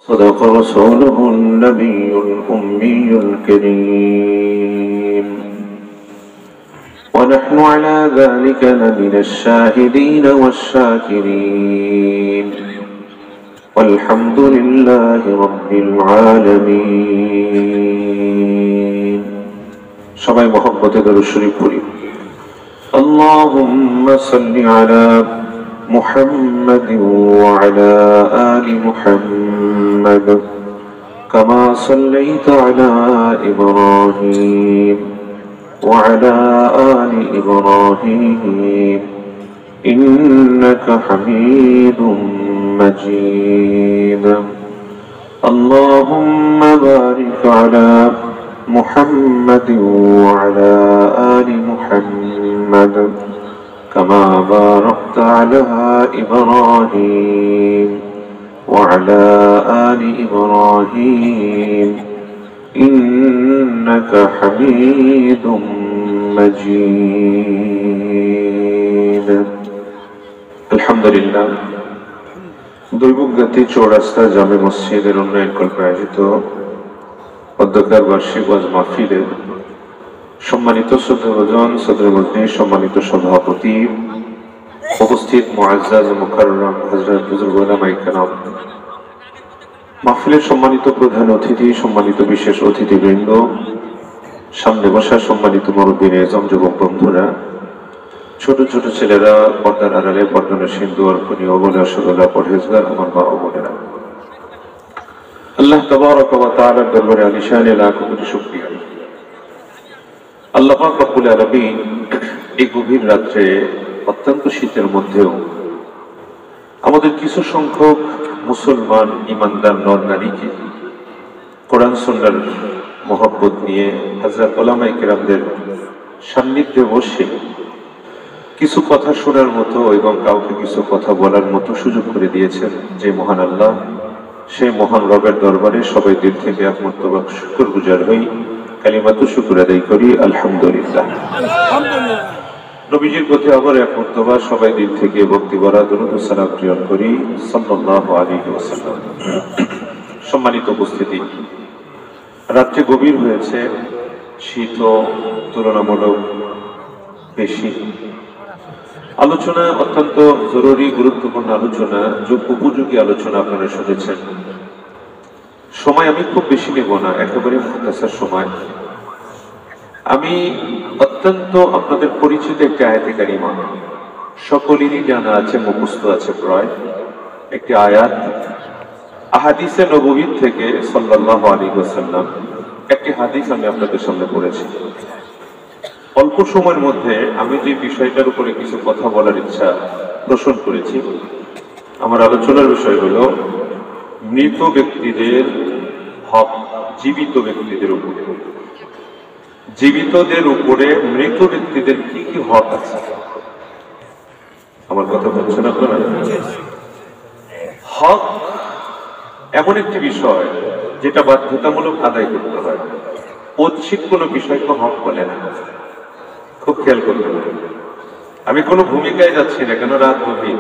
صدق رسوله النبي الأمي الكريم ونحن على ذلك لمن الشاهدين والشاكرين والحمد لله رب العالمين সবাই মহব্বতে দরুদ শরীফ পড়ি اللهم صل على محمد وعلى آل محمد كما صليت على إبراهيم وعلى آل إبراهيم إنك حميد مجيد اللهم بارك على محمد وعلى آل محمد كما باركت على إبراهيم وعلى آل إبراهيم إنك حميد مجيد الحمد لله দৈবজ্ঞাতি চৌরাস্তা জামে মসজিদের উন্নয়ন কল্পে আয়োজিত অধ্যক্ষার বার্ষিক ওয়াজ মাহফিলের সম্মানিত শ্রদ্ধাভাজন সদর মজলিস, সম্মানিত সভাপতি, উপস্থিত মুআজ্জাজ মুকাররম হযরত বুজুর্গ উলামায়ে কেরাম, মাহফিলের সম্মানিত প্রধান অতিথি, সম্মানিত বিশেষ অতিথিবৃন্দ, সামনে বসা সম্মানিত মুরব্বিরা, যুবক বন্ধুরা, ছোট ছোট ছেলেরা, পর্দার আড়ালে পর্দার সিন্ধু অর্পণী অবলা সদলা পরহেজগার আমার মা ও বোনেরা, আল্লাহ তাবারক ওয়া তাআলার দরবারে আলিশান লাখ কোটি শুকরিয়া। আল্লাহ পাক রব্বুল আলামিন এই গভীর রাত্রে অত্যন্ত শীতের মধ্যেও আমাদের কিছু সংখ্যক মুসলমান ইমানদার নর নারীকে কোরআন সুন্নাহর মহব্বত নিয়ে হযরত উলামায়ে কেরামদের সান্নিধ্যে বসে কিছু কথা শোনার মতো এবং কাউকে কিছু কথা বলার মতো সুযোগ করে দিয়েছেন যে মহান আল্লাহ, সেই মহান রবের দরবারে সবাই দিল থেকে একমতবা শুকরগুজার হই, কালিমাতু শুকর আদায় করি আলহামদুলিল্লাহ। নবীজির প্রতি আবার একমতবা সবাই দিল থেকে ভক্তি ভরা দরুদ ও সালাম প্রেরণ করি সাল্লাল্লাহু আলাইহি ওয়াসাল্লাম। সম্মানিত উপস্থিতি, রাত্রি গভীর হয়েছে, শীতও তুলনামূলক বেশি। আলোচনা অত্যন্ত জরুরি, গুরুত্বপূর্ণ আলোচনা, যুগ উপযোগী আলোচনা আপনারা শুনেছেন। সময় আমি খুব বেশি নেব না, একেবারে মুখতাসার সময়। আমি অত্যন্ত আপনাদের পরিচিত একটি আয়াতে কারিমা, সকলেরই জানা আছে, মুখস্থ আছে প্রায়, একটি আয়াত আহাদিসে নববী থেকে সাল্লাল্লাহু আলাইহি ওয়াসাল্লাম, একটি হাদিস আমি আপনাদের সামনে পড়েছি। অল্প সময়ের মধ্যে আমি যে বিষয়টার উপরে কিছু কথা বলার ইচ্ছা পোষণ করেছি, আমার আলোচনার বিষয় হলো মৃত ব্যক্তিদের হক জীবিত ব্যক্তিদের উপরে। জীবিতদের উপরে মৃত ব্যক্তিদের কি কি হক আছে? আমার কথা বলছেন আপনারা? হক এমন একটি বিষয় যেটা বাধ্যতামূলক আদায় করতে হয়, ঐচ্ছিক কোনো বিষয়কে হক বলে না। খুব খেয়াল করতে হবে। আমি কোনো ভূমিকায় যাচ্ছি না, কেন রাত গভীর,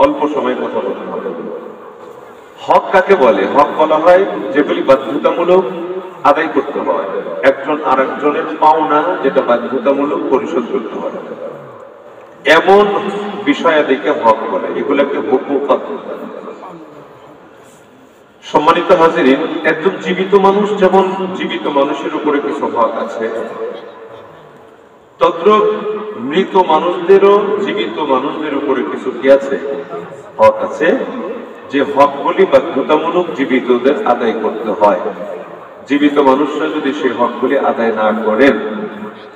অল্প সময় কথা বলতে হবে। হক কাকে বলে? হক বলা হয় যেগুলি বাধ্যতামূলক আদায় করতে হয়, একজন আর একজনের পাওনা যেটা বাধ্যতামূলক পরিশোধ করতে হয়, এমন বিষয় আদিকে হক বলে, এগুলোকে হুকুকাত বলে। সম্মানিত হাজিরিন, একজন জীবিত মানুষ যেমন জীবিত মানুষের উপরে কিছু হক আছে, তদ্রূপ মৃত মানুষদেরও জীবিত মানুষদের উপরে কিছু কি আছে? হক আছে, যে হকগুলি বাধ্যতামূলক জীবিতদের আদায় করতে হয়। জীবিত মানুষরা যদি সেই হকগুলি আদায় না করেন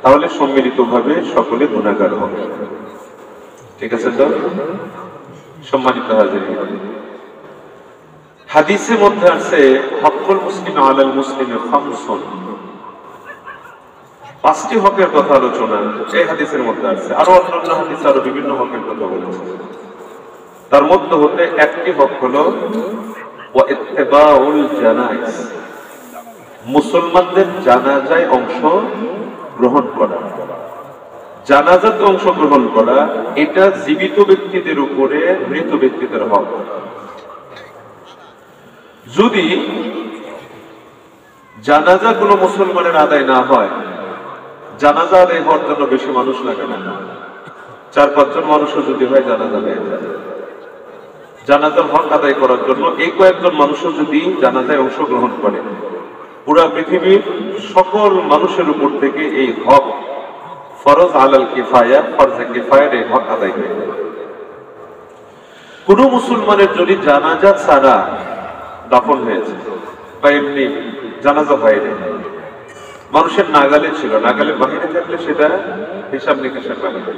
তাহলে সম্মিলিতভাবে সকলে গুনাহগার হবে। ঠিক আছে তো? সম্মানিত হাজিরিন, হাদিসের মধ্যে আছে হকুল মুসলিম আলাল মুসলিমে খামসুন, পাঁচটি হকের কথা আলোচনা এই হাদিসের মধ্যে আছে। আরো অন্যান্য হাদিস আরো বিভিন্ন হকের কথা বলেছে। তার মধ্যে হতে একটি হক হলো ওয়া ইত্তিবাউল জানাইজ, মুসলমানদের জানাজায় অংশ গ্রহণ করা। জানাজাতে অংশগ্রহণ করা এটা জীবিত ব্যক্তিদের উপরে মৃত ব্যক্তিদের হক। যদি জানাজা কোনো মুসলমানের আদায় না হয়, জানাজা আদায় হওয়ার জন্য বেশি মানুষ লাগে না, 4-5 জন মানুষও যদি হয় জানাজা হয়ে যায়। জানাজার হক আদায় করার জন্য এই কয়েকজন মানুষও যদি জানাজায় অংশগ্রহণ করে, পুরা পৃথিবীর সকল মানুষের উপর থেকে এই হক ফরজ আলাল কিফায়া, ফরজে কিফায়ার এই হক আদায় হয়ে যায়। কোন মুসলমানের যদি জানাজা ছাড়া দাফন হয়েছে বা এমনি জানাজা হয়নি, মানুষের নাগালে ছিল, নাগালের বাহিরে থাকলে সেটা হিসাব নিকাশের বাহিরে,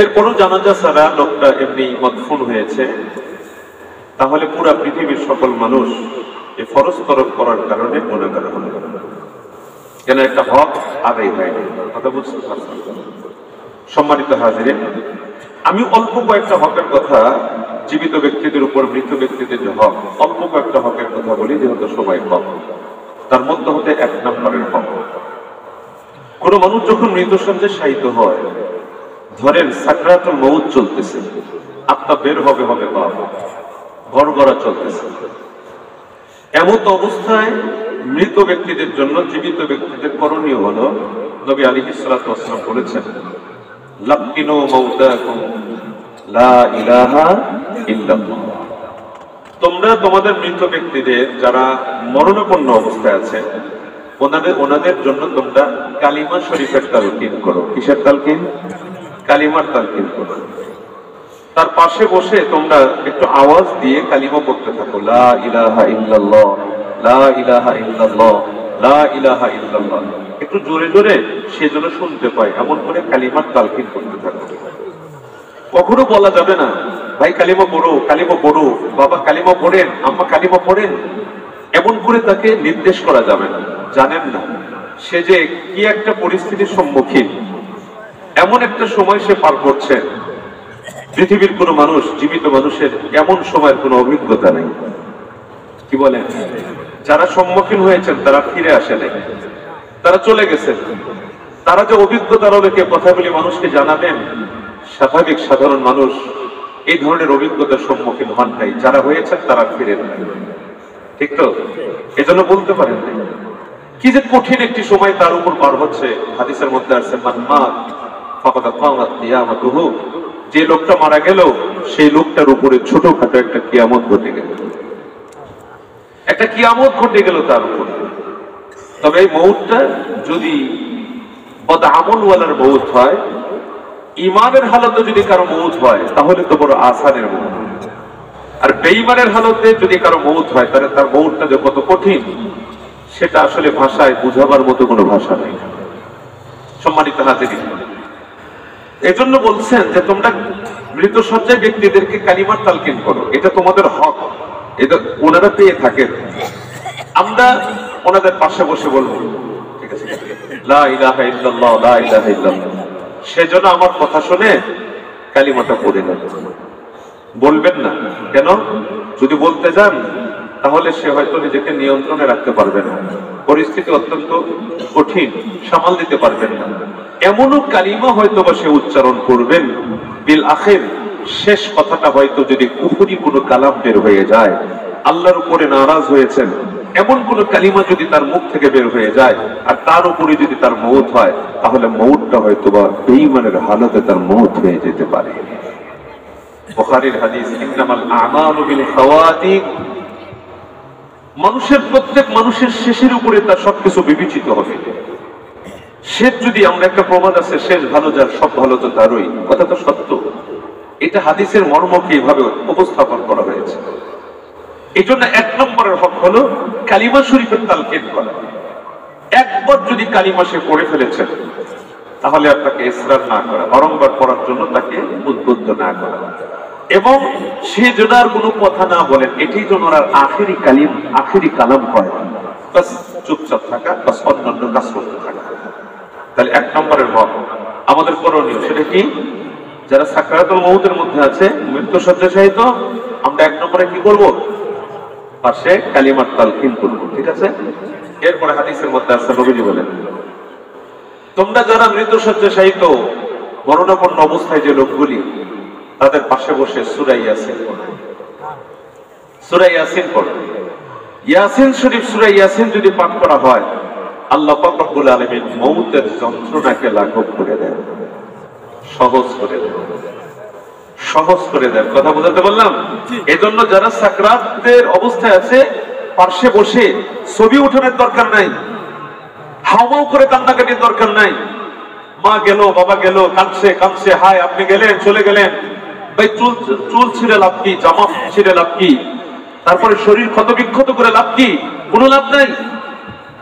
এরপরও জানাজা ছাড়া লোকটা এমনি মদফুন হয়েছে, তাহলে পুরা পৃথিবীর সকল মানুষ এই ফরজ তরফ করার কারণে গুনাহগার হবে, কেন একটা হক আদায় হয়নি। কথা বুঝতে পারছেন? সম্মানিত হাজিরিন, আমি অল্প কয়েকটা হকের কথা, জীবিত ব্যক্তিদের উপর মৃত ব্যক্তিদের যে হক, অল্প কয়েকটা হকের কথা বলি, যেহেতু সবাই হক। তার মধ্যে হতে 1 নম্বরের হক, কোন মানুষ যখন মৃত শয্যায় শায়িত হয়, ধরেন সাকরাতুল মউত চলতেছে, আত্মা বের হবে বাবা, গড়গড়া চলতেছে, এমন অবস্থায় মৃত ব্যক্তিদের জন্য জীবিত ব্যক্তিদের করণীয় হলো, নবী আলাইহিস সালাতু ওয়াস সালাম বলেছেন, লাকিনু মাউতাকুম লা ইলাহা ইল্লাল্লাহ। তোমরা তোমাদের মৃত ব্যক্তিদের যারা মরণাপন্ন অবস্থায় আছে, ওনাদের জন্য তোমরা কালিমা শরীফের তালকিন করো। কিসের তালকিন? কালিমার তালকিন করো। তার পাশে বসে তোমরা একটু আওয়াজ দিয়ে কালিমা পড়তে থাকো, লা ইলাহা ইল্লাল্লাহ, লা ইলাহা ইল্লাল্লাহ, লা ইলাহা ইল্লাল্লাহ। একটু জোরে জোরে সে যেন শুনতে পায়, এমন করে কালিমার তালকিন করতে থাকো। কখনো বলা যাবে না, ভাই কালিমা পড়ো, কালিমা পড়ো, বাবা কালিমা পড়েন, আম্মা কালিমা পড়েন, এমন করে তাকে নির্দেশ করা যাবে না। জানেন না সে যে কি একটা পরিস্থিতির সম্মুখীন, এমন একটা সময় সে পার করছে, পৃথিবীর কোন মানুষ, জীবিত মানুষের এমন সময়ের কোন অভিজ্ঞতা নেই। কি বলেন? যারা সম্মুখীন হয়েছেন তারা ফিরে আসে নাই, তারা চলে গেছেন। তারা যে অভিজ্ঞতার আলোকে কথাগুলি মানুষকে জানাবেন, স্বাভাবিক সাধারণ মানুষ এই ধরনের অভিজ্ঞতার সম্মুখীন হন নাই। যারা হয়েছেন তারা ফিরেন নাই, ঠিক তো? এজন্য বলতে পারেন নাই কি যে কঠিন একটি সময় তার উপর পার হচ্ছে। হাদিসের মধ্যে আছে, মান মাত ফাকাদ কামাত কিয়ামাতুহু, যে লোকটা মারা গেল সেই লোকটার উপরে ছোটখাটো একটা কিয়ামত ঘটে গেল, একটা কিয়ামত ঘটে গেল তার উপর। তবে এই মউতটা যদি বদআমলওয়ালার মউত হয়, ইমানের হালতে যদি কারো মউত হয়, তাহলে তো বড় আসানের মউত। আর বেঈমানের হালতে যদি কারো মউত হয়, তাহলে তার মউতটা যে কত কঠিন, সেটা আসলে ভাষায় বুঝাবার মতো কোনো ভাষা নেই। সম্মানিত হাজিরিন, এজন্য বলছেন যে তোমরা মৃত শয্যায় ব্যক্তিদেরকে কালিমার তালকিন করো, এটা তোমাদের হক, এটা ওনারা পেয়ে থাকেন। আমরা ওনাদের পাশে বসে বলবো, ঠিক আছে, লা ইলাহা ইল্লাল্লাহ, লা ইলাহা ইল্লাল্লাহ, সেজন্য আমার কথা শুনে কালিমাটা পড়ে নেন। বলবেন না কেন? যদি বলতে যান তাহলে সে হয়তো নিজেকে নিয়ন্ত্রণে রাখতে পারবে না, পরিস্থিতি অত্যন্ত কঠিন, সামাল দিতে পারবেন না। এমনও কালিমা হয়তো বা সে উচ্চারণ করবেন, বিল আখির শেষ কথাটা হয়তো যদি কুফরি কোনো কালাম বের হয়ে যায়, আল্লাহর উপরে নারাজ হয়েছেন এমন কোন কালিমা যদি তার মুখ থেকে বের হয়ে যায়, আর তার উপরে যদি তার মউত হয়, তাহলে মউতটা হয়তো বা বেঈমানের হালতে তার মউত হয়ে যেতে পারে। বুখারীর হাদিস, ইন্নামাল আমালু বিল খাওয়াতিম, মানুষের প্রত্যেক মানুষের শেষের উপরে তার সবকিছু বিবেচিত হবে। শেষ যদি, আমরা একটা প্রবাদ আছে, শেষ ভালো যার সব ভালো তো তারই, কথা তো সত্য। এটা হাদিসের মর্মকে এইভাবে উপস্থাপন করা হয়েছে। এই জন্য 1 নম্বরের হক হলো কালিমা শরীফের তালকিন করা। একবার যদি কালিমা সে পড়ে ফেলেছেন, তাহলে আপনাকে ইসরার না করা, বারংবার পড়ার জন্য তাকে উদ্বুদ্ধ না করা, এবং সে যেন আর কোনো কথা না বলেন, এটি যেন আর আখেরি কালাম হয়, বাস চুপচাপ থাকা, বাস অন্যান্য কাজ করতে থাকা। তাহলে 1 নম্বরের হক আমাদের করণীয় সেটা কি? যারা সাকরাতুল মউতের মধ্যে আছে, মৃত্যু শয্যাশায়িত, আমরা 1 নম্বরে কি করব? পাশে কালিমার তালকিন করব, ঠিক আছে? এরপরে হাদিসের মধ্যে আছে, নবীজি বলেন, তোমরা যারা মৃত শয্যাশায়িত মরণাপন্ন অবস্থায় যে লোকগুলি, তাদের পাশে বসে সূরা ইয়াসিন পড়ো, সূরা ইয়াসিন পড়ো। ইয়াসিন শরীফ, সূরা ইয়াসিন যদি পাঠ করা হয়, আল্লাহ পাক রব্বুল আলামিন মউতের যন্ত্রণাকে লাঘব করে দেন, সহজ করে দেন, সহজ করে দেন। কথা বুঝাতে বললাম? এজন্য যারা সাকরাতের অবস্থায় আছে, পার্শ্বে বসে ছবি উঠানোর দরকার নাই, হাওমাও করে কান্নাকাটির দরকার নাই। মা গেল, বাবা গেল, কাঁদছে কাঁদছে, হায় আপনি গেলেন, চলে গেলেন, ভাই চুল ছিঁড়ে লাভ কি, জামা ছিঁড়ে লাভ কি, তারপরে শরীর ক্ষত বিক্ষত করে লাভ কি? কোনো লাভ নাই।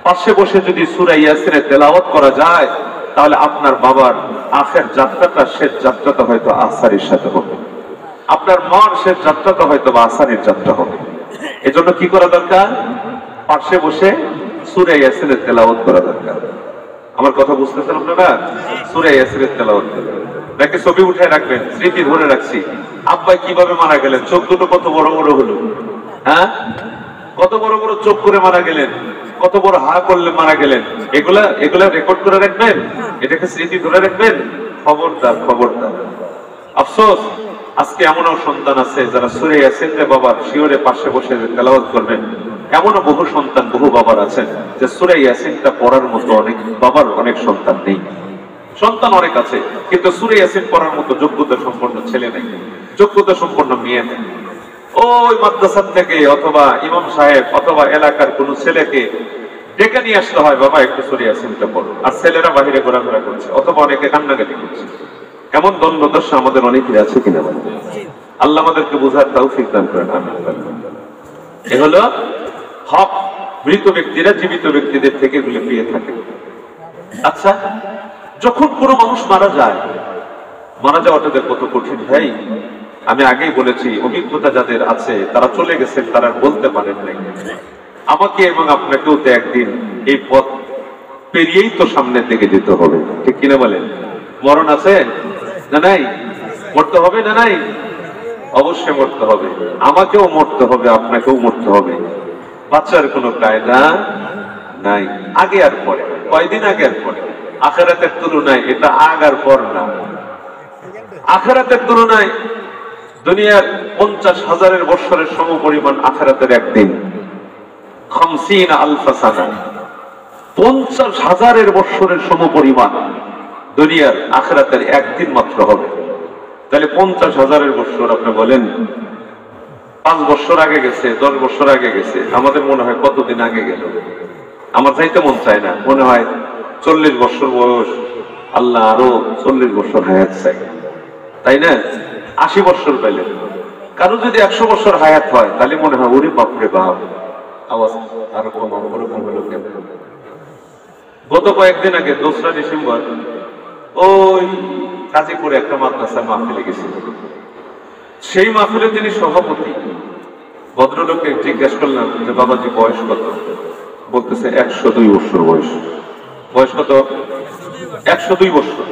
পাশে বসে যদি সূরা ইয়াসিনের তেলাওয়াত করা যায়, তাহলে আপনার বাবার আখের যাত্রাটা, শেষ যাত্রাটা হয়তো আসারির সাথে হবে, আপনার মার শেষ যাত্রাটা হয়তো আসারির যাত্রা হবে। এজন্য কি করা দরকার? পাশে বসে সূরা ইয়াসিনের তেলাওয়াত করা দরকার। আমার কথা বুঝতেছেন আপনারা? সূরা ইয়াসিনের তেলাওয়াত করবেন, নাকি ছবি উঠে রাখবেন, স্মৃতি ধরে রাখছি আব্বাই কিভাবে মারা গেলেন, চোখ দুটো কত বড় বড় হলো, হ্যাঁ, কত বড় বড় চোখ করে মারা গেলেন, কত বড় হা করলে মারা গেলেন, এগুলা রেকর্ড করে রাখবেন, এটাকে স্মৃতি ধরে রাখবেন। খবরদার, খবরদার। আফসোস, আজকে এমনও সন্তান আছে যারা সূরা ইয়াসিন বাবার শিওরে পাশে বসে তেলাওয়াত করবেন। এমনও বহু সন্তান, বহু বাবার আছেন যে সূরা ইয়াসিনটা পড়ার মতো অনেক বাবার অনেক সন্তান নেই। সন্তান অনেক আছে, কিন্তু সূরা ইয়াসিন পড়ার মতো যোগ্যতা সম্পন্ন ছেলে নেই, যোগ্যতা সম্পন্ন মেয়ে নেই। ওই মাদ্রাসার থেকে অথবা ইমাম সাহেব অথবা এলাকার কোন ছেলেকে ডেকে নিয়ে আসতে হয়, বাবা একটু সূরা ইয়াসিনটা পড়ো, আর ছেলেরা বাহিরে ঘোরাফেরা করছে অথবা অনেকে কান্নাকাটি করছে। এমন দ্বন্দ্বদশা আমাদের অনেকের আছে কিনা? আল্লাহ আমাদেরকে বোঝার তৌফিক দান করেন। এ হলো হক। মৃত ব্যক্তিরা জীবিত ব্যক্তিদের থেকে এগুলো পেয়ে থাকে। আচ্ছা, যখন কোনো মানুষ মারা যায়, মারা যাওয়াটা কত কঠিন ভাই। আমি আগেই বলেছি, অভিজ্ঞতা যাদের আছে তারা চলে গেছেন, তারা বলতে পারেন নাই। আমাকে এবং আপনাকেও তো একদিন এই পথ পেরিয়েই তো সামনের দিকে যেতে হবে, ঠিক কিনা বলেন? মরণ আছে না নাই? মরতে হবে না নাই? অবশ্যই মরতে হবে। আমাকেও মরতে হবে, আপনাকেও মরতে হবে। বাচ্চার কোনো কায়দা নাই। আগে আর পরে, কয়দিন আগে আর পরে। আখিরাতের তুলনায় এটা আগ আর পর না। আখিরাতের তুলনায় দুনিয়ার 50,000 বছরের সমপরিমাণ আখিরাতের একদিন। 50,000 সানা, 50,000 বছরের সমপরিমাণ দুনিয়ার আখিরাতের একদিন মাত্র হবে। তাহলে 50,000 বছর, আপনি বলেন 5 বছর আগে গেছে, 10 বছর আগে গেছে, আমাদের মনে হয় কতদিন আগে গেল। আমার যাইতে মন চায় না, মনে হয় 40 বছর বয়স, আল্লাহ আরো 40 বছর হায়াত চাই, তাই না? 80 বছর পেলে, কারো যদি 100 বছর হায়াত হয়, তাহলে মনে হয় ওরে বাপরে বাপ, আওয়াজ আরো কম, ওরকম হলো কেন? গত কয়েকদিন আগে 2রা ডিসেম্বর ওই কাজীপুরে একটা মাদ্রাসায় মাহফিলে গেছিল। সেই মাহফিলে তিনি সভাপতি। ভদ্রলোককে জিজ্ঞেস করলাম যে বাবাজি বয়স কত? বলতেছে 102 বছর বয়স। বয়স কত? 102 বছর।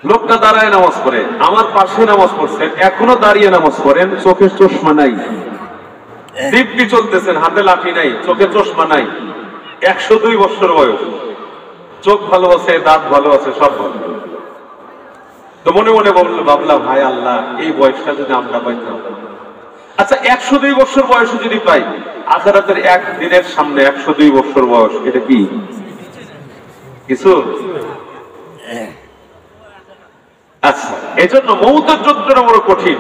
লোকটা দাঁড়ায় নামাজ পড়ে, আমার পাশে নামাজ পড়ছেন, এখনো দাঁড়িয়ে নামাজ পড়েন, চোখে চশমা নাই, দিব্যি চলতেছেন, হাতে লাঠি নাই, চোখে চশমা নাই, 102 বছর বয়স, চোখ ভালো আছে, দাঁত ভালো আছে, সব ভালো। তো মনে মনে ভাবলাম, হায় আল্লাহ, এই বয়সটা যদি আমরা পাইতাম। আচ্ছা, 102 বছর বয়সে যদি পাই, আখিরাতের একদিনের সামনে 102 বছর বয়স, এটা কি কিছু? আচ্ছা, এই জন্য মৌতের যন্ত্রণা বড় কঠিন।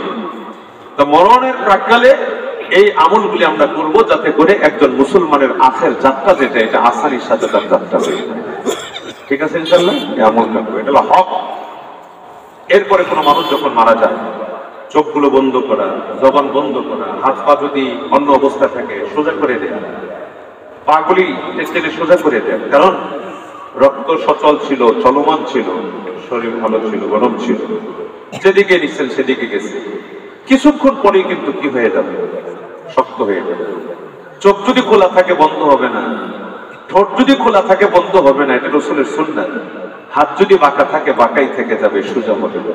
তো মরণের প্রাক্কালে এই আমলগুলি আমরা করব, যাতে করে একজন মুসলমানের আখের যাত্রা যেটা, এটা আসানির সাথে তার যাত্রা হয়ে যায়। ঠিক আছে ইনশাআল্লাহ, এই আমলটা করব, এটা হলো হক। এরপরে কোনো মানুষ যখন মারা যায়, চোখগুলো বন্ধ করা, জবান বন্ধ করা, হাত পা যদি অন্য অবস্থা থাকে সোজা করে দেয়া, পাগুলি টেনে সোজা করে দেয়া। কারণ রক্ত সচল ছিল, চলমান ছিল, শরীর ভালো ছিল, গরম ছিল, যেদিকে নিচ্ছেন সেদিকে গেছে। কিছুক্ষণ পরে কিন্তু কি হয়ে যাবে? শক্ত হয়ে যাবে। চোখ যদি খোলা থাকে বন্ধ হবে না, ঠোঁট যদি খোলা থাকে বন্ধ হবে না, এটা রাসূলের সুন্নাত। হাত যদি বাঁকা থাকে বাঁকাই থেকে যাবে, সোজা হবে না।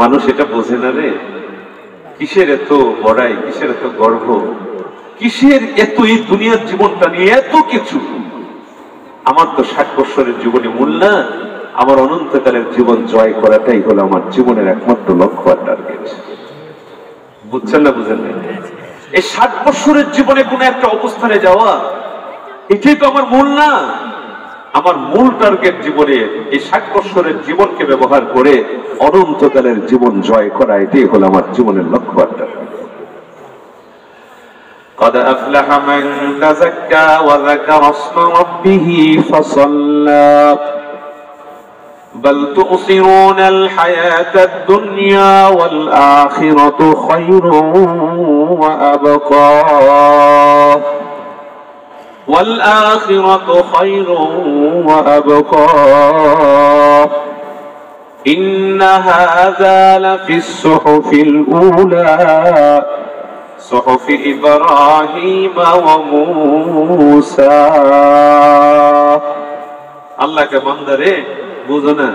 মানুষ এটা বোঝে না রে। কিসের এত বড়াই, কিসের এত গর্ব, কিসের এত এই দুনিয়ার জীবনটা নিয়ে এত কিছু? আমার তো 60 বছরের জীবনে মূল না, আমার অনন্তকালের জীবন জয় করাটাই হলো আমার জীবনের একমাত্র লক্ষ্য আর টার্গেট। বুঝছেন না? বুঝেন না? এই 60 বছরের জীবনে কোন একটা অবস্থানে যাওয়া, এটাই তো আমার মূল না। আমার মূল টার্গেট জীবনে এই 60 বছরের জীবনকে ব্যবহার করে অনন্তকালের জীবন জয় করা, এটাই হলো আমার জীবনের লক্ষ্য। قد أفلح من تزكى وذكر اسم ربه فصلى بل تؤثرون الحياة الدنيا والآخرة خير وأبقى والآخرة خير وأبقى إن هذا لفي الصحف الأولى صحف إبراهيم وموسى الله के बंदरे বুঝো না,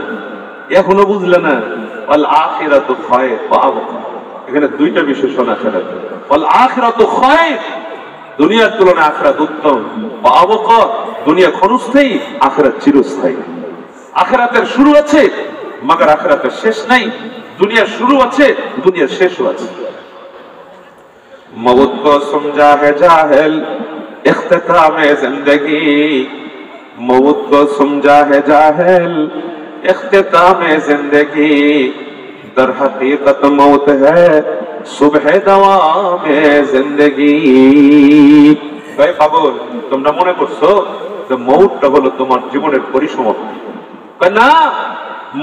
এখনো বুঝলে না? ওয়াল আখিরাতু খায়র ওয়া আবকা। এখানে দুইটা বিশেষণ আছে। ওয়াল আখিরাতু খায়র, দুনিয়ার তুলনায় আখিরাত উত্তম। ওয়া আবকা, দুনিয়া ক্ষণস্থায়ী, আখিরাত চিরস্থায়ী। আখিরাতের শুরু আছে, মগর আখিরাতের শেষ নাই। দুনিয়ার শুরু আছে, দুনিয়ার শেষও আছে। मौत को समझा है जाहिल इख्तिताम जिंदगी, मौत को समझा है जाहिल इख्तिताम जिंदगी, दर हकीकत मौत है सुबह दवाम जिंदगी। ভাই পাগল, তোমরা মনে করছো যে মৌতটা হলো তোমার জীবনের পরিসমাপ্তি? না,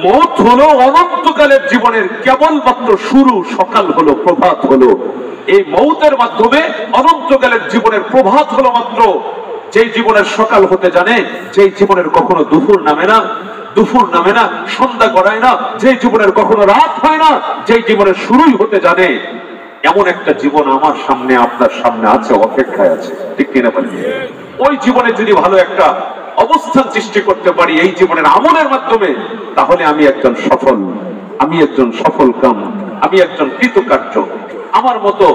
মৌত হলো অনন্তকালের জীবনের কেবলমাত্র শুরু। সকাল হলো, প্রভাত হলো। এই মৌতের মাধ্যমে অনন্তকালের জীবনের প্রভাত হলো মাত্র। যেই জীবনের সকাল হতে জানে, যেই জীবনের কখনো দুপুর নামে না, দুপুর নামে না, সন্ধ্যা গড়ায় না, যেই জীবনের কখনো রাত হয় না, যেই জীবনের শুরুই হতে জানে, এমন একটা জীবন আমার সামনে, আপনার সামনে আছে, অপেক্ষায় আছে। ঠিক কিনা বলেন? ওই জীবনে যদি ভালো একটা অবস্থান সৃষ্টি করতে পারি এই জীবনের আমলের মাধ্যমে, তাহলে আমি একজন সফল, আমি একজন সফল কাম, আমি একজন কৃতকার্য। আমার মতো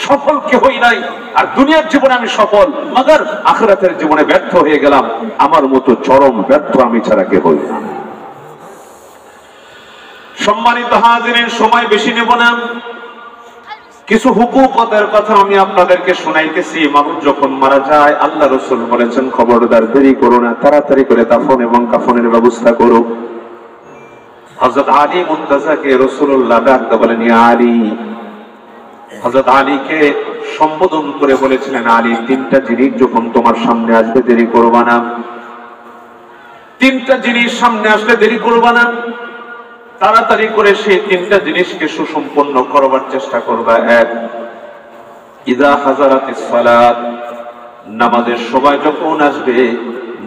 সফল কেহই নাই। আর দুনিয়ার জীবনে আমি সফল, মগর আখিরাতের জীবনে ব্যর্থ হয়ে গেলাম। আমার মতো চরম ব্যর্থ আমি ছাড়া কেহই না। সম্মানিত হাজিরিন, সময় বেশি নেব না। কিছু হুকুকতের কথা আমি আপনাদেরকে শোনাইতেছি। মানুষ যখন মারা যায়, আল্লাহ রাসূল বলেছেন, খবরদার দেরি করো না, তাড়াতাড়ি করে দাফন এবং কাফনের ব্যবস্থা করো। হযরত আলী মুনতাজাকে রাসূলুল্লাহ ডাকতে বলেন, ইয়া আলী। হযরত আলীকে সম্বোধন করে বলেছিলেন, আলী, তিনটা জিনিস যখন তোমার সামনে আসবে দেরি করবা না। তিনটা জিনিস সামনে আসলে দেরি করবা না, তাড়াতাড়ি করে সেই তিনটা জিনিসকে সুসম্পন্ন করবার চেষ্টা করবা। এক, ইযা হাযারাতিস সালাত, নামাজের সময় যখন আসবে,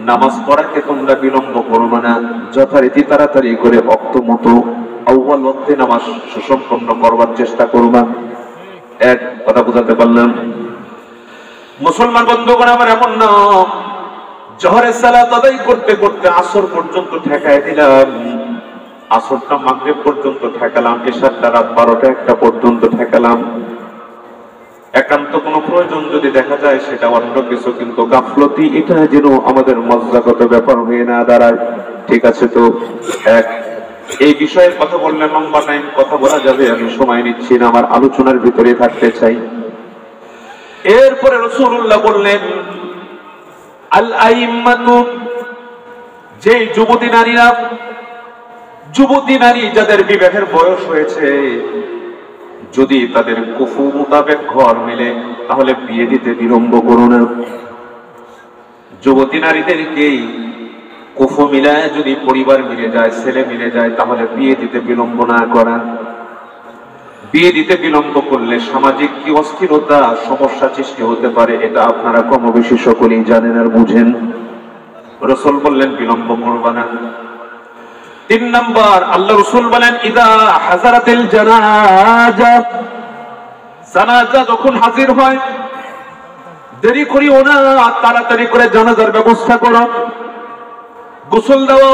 নামাজ পড়াকে তোমরা বিলম্ব করবে না, যথারীতি তাড়াতাড়ি করে ওয়াক্ত মতো আউয়াল ওয়াক্তে নামাজ সুসম্পন্ন করবার চেষ্টা করবা। এক কথা বুঝাতে পারলাম? মুসলমান বন্ধুগণ আমার, এমন না জোহরের সালাত আদায় করতে করতে আসর পর্যন্ত ঠেকায় দিলাম, আসরটা মাগরিব পর্যন্ত ঠেকালাম, এশারটা রাত 12টা 1টা পর্যন্ত ঠেকালাম। একান্ত কোনো প্রয়োজন যদি দেখা যায় সেটা অন্য কিছু, কিন্তু গাফলতি এটা যেন আমাদের মজ্জাগত ব্যাপার হয়ে না দাঁড়ায়। ঠিক আছে তো? এক, এই বিষয়ের কথা বললে লম্বা টাইম কথা বলা যাবে, আমি সময় নিচ্ছি না, আমার আলোচনার ভিতরে থাকতে চাই। এরপরে রাসূলুল্লাহ বললেন, আল আইম্মাতু, যে যুবতী নারীরা, যুবতী নারী যাদের বিবাহের বয়স হয়েছে, যদি তাদের কুফু মোতাবেক ঘর মিলে তাহলে বিয়ে দিতে বিলম্ব করো না। যুবতী নারীদেরকেই কুফু মিলায় যদি পরিবার মিলে যায়, ছেলে মিলে যায়, তাহলে বিয়ে দিতে বিলম্ব না করা। বিয়ে দিতে বিলম্ব করলে সামাজিক কি অস্থিরতা, সমস্যা সৃষ্টি হতে পারে, এটা আপনারা কম বেশি সকলেই জানেন আর বুঝেন। রাসূল বললেন বিলম্ব করবা না। 3 নাম্বার, আল্লাহ রাসূল বলেন, ইদা হাজারাতিল জানাজা, জানাজা যখন হাজির হয় দেরি করিও না, তাড়াতাড়ি করে জানাজার ব্যবস্থা করো। গোসল দাও,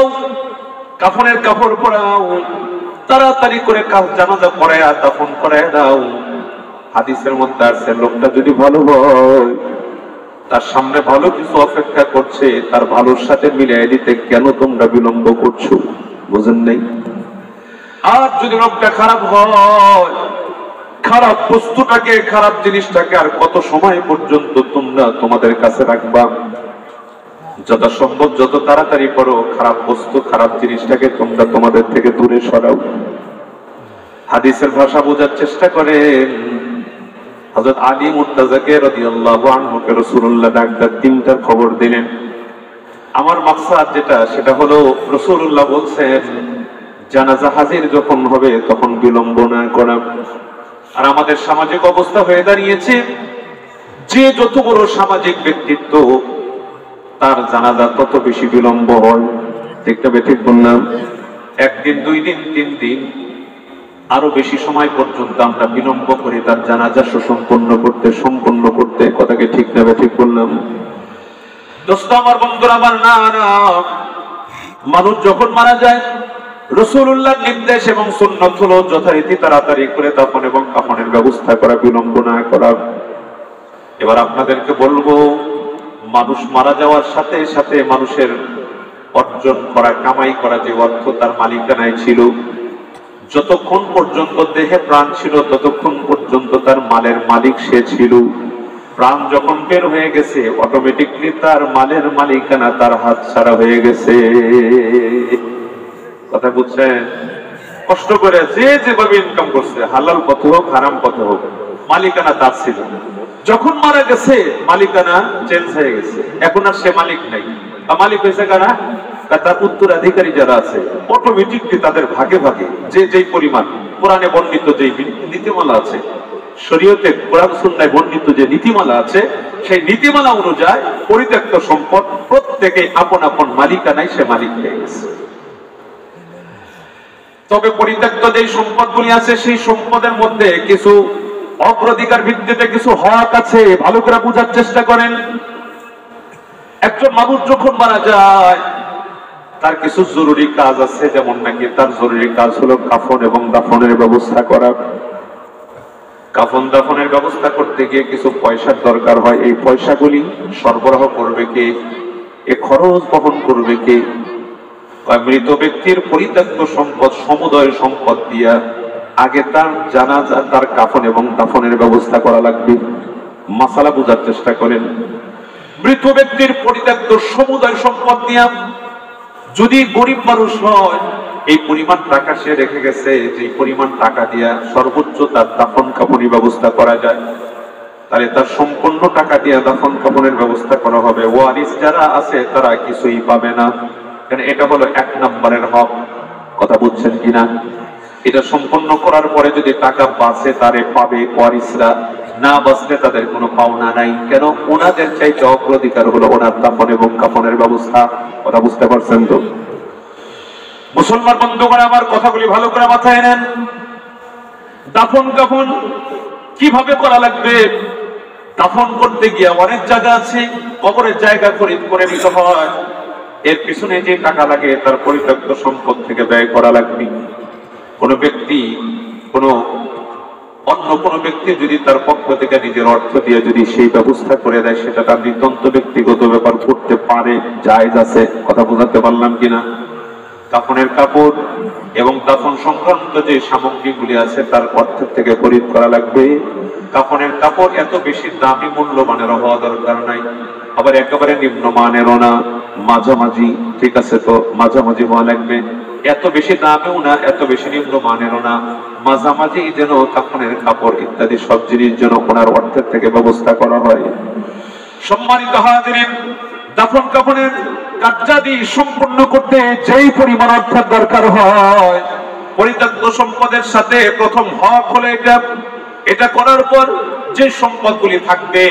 কাফনের কাপড় পরাও, তাড়াতাড়ি করে জানাজা পড়ায়া দাফন করায় দাও। হাদিসের মধ্যে আছে, লোকটা যদি ভালো হয়, তার সামনে ভালো কিছু অপেক্ষা করছে, তার ভালোর সাথে মিলিয়ে দিতে কেন তোমরা বিলম্ব করছো? বুঝেন নাই? আর যদি লোকটা খারাপ হয়, খারাপ বস্তুটাকে, খারাপ জিনিসটাকে আর কত সময় পর্যন্ত তোমরা তোমাদের কাছে রাখবা? যথাসম্ভব যত তাড়াতাড়ি করো খারাপ বস্তু, খারাপ জিনিসটাকে তোমরা তোমাদের থেকে দূরে সরাও। হাদিসের ভাষা বোঝার চেষ্টা করেন। হযরত আলী মুর্তাজাকে রাদিয়াল্লাহু আনহুকে রাসূলুল্লাহ ডাকতে তিনটার খবর দিলেন। আমার মাকসাদ যেটা, সেটা হলো রাসূলুল্লাহ বলছেন জানাজা হাজির যখন হবে তখন বিলম্ব না করা। আর আমাদের সামাজিক অবস্থা হয়ে দাঁড়িয়েছে, যে যত বড় সামাজিক ব্যক্তিত্ব তার জানাজা তত বেশি বিলম্ব হয়। ঠিক না ঠিক বললাম? একদিন, 2 দিন, 3 দিন, আরো বেশি সময় পর্যন্ত আমরা বিলম্ব করি তার জানাজা সম্পন্ন করতে। কথাকে ঠিক না ঠিক বললাম? দোস্ত আমার, বন্ধুরা আমার, না না, মানুষ যখন মারা যায় রাসূলুল্লাহর নির্দেশ এবং সুন্নাত হলো যথারীতি তাড়াতাড়ি করে দাফন এবং কাফনের ব্যবস্থা করা, বিলম্ব না করা। এবার আপনাদেরকে বলবো, মানুষ মারা যাওয়ার সাথে সাথে মানুষের অর্জন করা, কামাই করা যে অর্থ তার মালিকানায় ছিল, যতক্ষণ পর্যন্ত দেহে প্রাণ ছিল ততক্ষণ পর্যন্ত তার মালের মালিক সে ছিল। প্রাণ যখন বের হয়ে গেছে অটোমেটিকলি তার মালের মালিকানা তার হাত ছাড়া হয়ে গেছে। কথা বুঝছেন? কষ্ট করে যে যেভাবে ইনকাম করছে, হালাল পথে হোক হারাম পথে হোক, মালিকানা তার ছিল। যখন মারা গেছে মালিকানা চেঞ্জ হয়ে গেছে, এখন আর সে মালিক নাই। মালিক হয়েছে কারা? তার উত্তরাধিকারী যারা আছে, অটোমেটিকলি তাদের ভাগে ভাগে যে যেই পরিমাণ, কোরআনে বর্ণিত যে নীতিমালা আছে, শরীয়তে কোরআন সুন্নাহয় বর্ণিত যে নীতিমালা আছে, সেই নীতিমালা অনুযায়ী পরিত্যক্ত সম্পদ প্রত্যেকে আপন আপন মালিকানায় সে মালিক হয়ে গেছে। তবে পরিত্যক্ত যে সম্পদগুলি আছে সেই সম্পদের মধ্যে কিছু অগ্রাধিকার ভিত্তিতে কিছু হক আছে। ভালো করে বোঝার চেষ্টা করেন। একজন মানুষ যখন মারা যায় তার কিছু জরুরি কাজ আছে, যেমন নাকি তার জরুরি কাজ হলো কাফন এবং দাফনের ব্যবস্থা করা। কাফন দাফনের ব্যবস্থা করতে গিয়ে কিছু পয়সার দরকার হয়। এই পয়সাগুলি সরবরাহ করবে কে? এ খরচ বহন করবে কে? মৃত ব্যক্তির পরিত্যক্ত সম্পদ, সমুদয় সম্পদ দিয়া আগে তার জানাজা, তার কাফন এবং দাফনের ব্যবস্থা করা লাগবে। মাসালা বোঝার চেষ্টা করেন। মৃত ব্যক্তির পরিত্যক্ত সমুদয় সম্পদ দিয়া, যদি গরিব মানুষ হয়, এই পরিমাণ টাকা সে রেখে গেছে, যে পরিমাণ টাকা দিয়া সর্বোচ্চ তার দাফন কাফনের ব্যবস্থা করা যায়, তাহলে তার সম্পূর্ণ টাকা দিয়ে দাফন কাফনের ব্যবস্থা করা হবে। ওয়ারিস যারা আছে তারা কিছুই পাবে না, কারণ এটা হলো 1 নম্বরের হক। কথা বুঝছেন কিনা? এটা সম্পন্ন করার পরে যদি টাকা বাঁচে তারে পাবে ওয়ারিসরা, না বাঁচলে তাদের কোনো পাওনা নাই। কেন? ওনাদের চাইতে অগ্রাধিকার হলো ওনার দাফন এবং কাফনের ব্যবস্থা। কথা বুঝতে পারছেন তো? মুসলমান বন্ধুগণ আমার, কথাগুলি ভালো করে মাথায় নেন। দাফন কাফন কিভাবে করা লাগবে? দাফন করতে গিয়ে অনেক জায়গা আছে, কবরের জায়গা খরিদ করে নিতে হয়। এর পিছনে যে টাকা লাগে তার পরিত্যক্ত সম্পদ থেকে ব্যয় করা লাগবে। কোনো ব্যক্তি, অন্য কোনো ব্যক্তি যদি তার পক্ষ থেকে নিজের অর্থ দিয়ে যদি সেই ব্যবস্থা করে দেয়, সেটা তার নিতান্ত ব্যক্তিগত ব্যাপার, করতে পারে, জায়েজ আছে। কথা বোঝাতে পারলাম কিনা? কাফনের কাপড় এবং দাফন সংক্রান্ত যে সামগ্রীগুলি আছে তার অর্থের থেকে খরিদ করা লাগবে। কাফনের কাপড় এত বেশি দামি মূল্যমানের হওয়া দরকার নাই, আবার একেবারে নিম্নমানেরও না, মাঝামাঝি। ঠিক আছে তো? মাঝামাঝি হওয়া লাগবে। এত বেশি দামেও না, এত বেশি নিম্নমানেরও না, মাঝামাঝি যেন কাফনের কাপড় ইত্যাদি সব জিনিস যেন ওনার অর্থের থেকে ব্যবস্থা করা হয়। সম্মানিত হাজিরিন, দাফন কাফনের কার্যাদি সম্পূর্ণ করতে যেই পরিমাণ অর্থের দরকার হয়, পরিত্যক্ত সম্পদের সাথে প্রথম হক হলো এটা করার পর যে সম্পদগুলি থাকবে,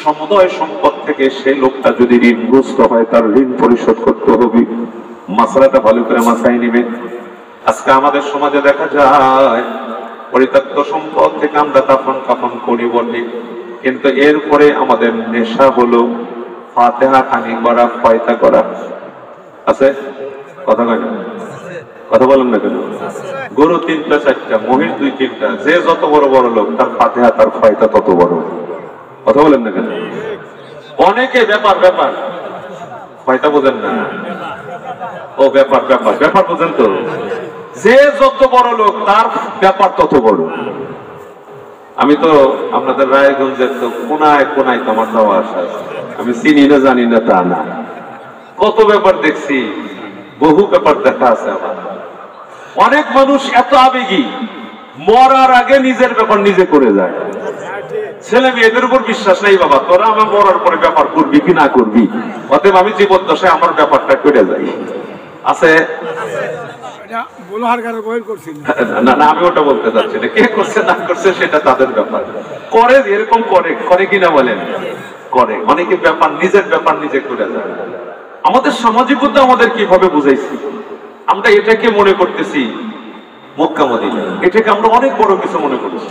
সমুদয় সম্পদ থেকে সেই লোকটা যদি ঋণগ্রস্ত হয় তার ঋণ পরিশোধ করতে হবে। মাসলাটা ভালো করে মাথায় নিবে। আজকে আমাদের সমাজে দেখা যায় পরিত্যক্ত সম্পদ থেকে আমরা দাফন কাফন করি বলি, কিন্তু এরপরে আমাদের নেশা হলো ফাতিহা খানি করা, ফয়তা করা। আছে? কথা কয় না? কথা বলেন না কেন? গরু 3টা 4টা, মহিষ 2-3টা, যে যত বড় বড় লোক তার ফাতিহা তার ফয়তা তত বড়। কথা বলেন না কেন? অনেকে ব্যাপার ফয়তা বোঝেন না। ও ব্যাপার বোঝেন তো? যে যত বড় লোক তার ব্যাপার তত বড়। আমি তো আপনাদের রায়গঞ্জের তো কোনায় কোনায় তো আমার যাওয়া আসা আছে, আমি চিনি না জানি না তা না, কত ব্যাপার দেখছি, বহু ব্যাপার দেখা আছে আমার। অনেক মানুষ এত আবেগী, মরার আগে নিজের ব্যাপার নিজে করে যায়। ছেলে মেয়েদের উপর বিশ্বাস নেই, বাবা তোরা আমার মরার পরে ব্যাপার করবি কি না করবি, অতএব আমি জীবদ্দশায় আমার ব্যাপারটা করে যাই। আছে না না, আমি ওটা বলতে চাচ্ছি না, কে করছে না করছে সেটা তাদের ব্যাপার। করে এরকম করে কিনা বলেন, করে অনেকে ব্যাপার নিজের ব্যাপার নিজে করে যায়। আমাদের সামাজিকতা আমাদের কিভাবে বুঝাইছি, আমরা এটাকে মনে করতেছি মক্কা মদিনা, এটাকে আমরা অনেক বড় কিছু মনে করছি।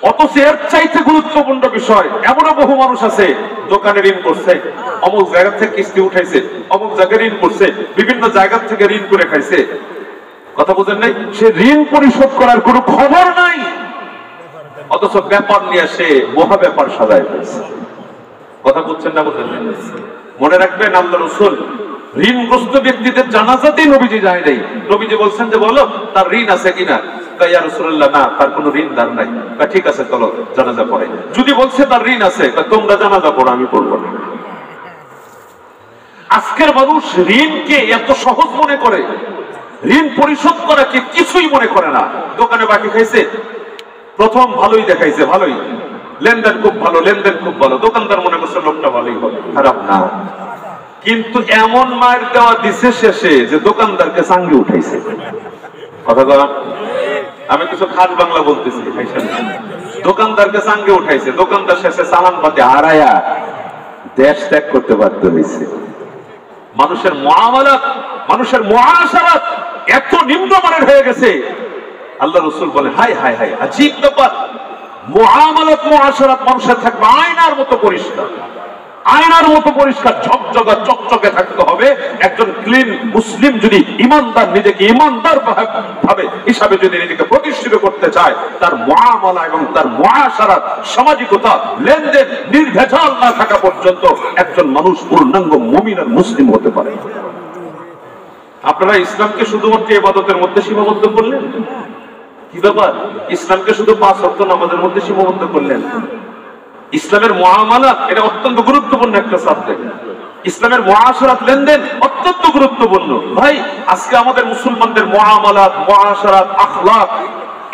অথচ এর চাইতে গুরুত্বপূর্ণ বিষয়, এমনও বহু মানুষ আছে দোকানে ঋণ করছে, অমুক জায়গা থেকে কিস্তি উঠাইছে, অমুক জায়গায় ঋণ করছে, বিভিন্ন জায়গা থেকে ঋণ করে খাইছে, কথা বুঝেন নাই, সে ঋণ পরিশোধ করার কোনো খবর নাই, অথচ ব্যাপার নিয়ে সে মহা ব্যাপার সাজায় ফেলছে। কথা বুঝছেন না বুঝেন? মনে রাখবেন আল্লাহ রাসূল ঋণগ্রস্ত ব্যক্তিদের জানাজাতেই নবীজি যায় নাই। নবীজি বলছেন যে বলো তার ঋণ আছে কিনা, ইয়া রাসূলুল্লাহ না তার কোনো ঋণদার নাই। ঠিক আছে চলো জানাজা পড়ে। যদি বলছে তার ঋণ আছে, তোমরা জানাজা পড়ো, আমি পড়বো না। আজকের মানুষ ঋণকে এত সহজ মনে করে, ঋণ পরিশোধ করাকে কিছুই মনে করে না। দোকানে বাকি খাইছে, প্রথম ভালোই দেখাইছে, ভালোই লেনদেন খুব ভালো, লেনদেন খুব ভালো, দোকানদার মনে করছে লোকটা ভালোই হবে, খারাপ না, কিন্তু এমন মায়ের দেওয়া দিছে শেষে যে দোকানদারকে সাঙ্গে উঠাইছে। কথা বলা, আমি কিছু খাস বাংলা বলতেছি, দোকানদারকে সাঙ্গে উঠাইছে, দোকানদার শেষে সালাম পাতে হারায়া দেশ ত্যাগ করতে বাধ্য হয়েছে। মানুষের মুআমালাত, মানুষের মুআশারাত এত নিম্নমানের হয়ে গেছে, আল্লাহ রাসূল বলে হায় হায় হায়, আজীব ব্যাপার। মুআমালাত মুআশারাত মানুষের থাকবে আয়নার মতো পরিষ্কার, আয়নার মতো পরিষ্কার, ঝকঝকা চকচকে থাকতে হবে। একজন ক্লিন মুসলিম যদি ইমানদার, নিজেকে ইমানদার ভাবে হিসাবে যদি নিজেকে প্রতিষ্ঠিত করতে চায়, তার মুআমালা এবং তার মুআশারাত, সামাজিকতা, লেনদেন নির্ভেজাল না থাকা পর্যন্ত একজন মানুষ পূর্ণাঙ্গ মুমিন আর মুসলিম হতে পারে। আপনারা ইসলামকে শুধুমাত্র ইবাদতের মধ্যে সীমাবদ্ধ করলেন, কি ব্যাপার? ইসলামকে শুধু 5 ওয়াক্ত নামাজের মধ্যে সীমাবদ্ধ করলেন? ইসলামের মুআমালাত এটা অত্যন্ত গুরুত্বপূর্ণ একটা সাবজেক্ট। ইসলামের মুআশারাত, লেনদেন অত্যন্ত গুরুত্বপূর্ণ। ভাই আজকে আমাদের মুসলমানদের মুআমালাত, মুআশারাত, আখলাক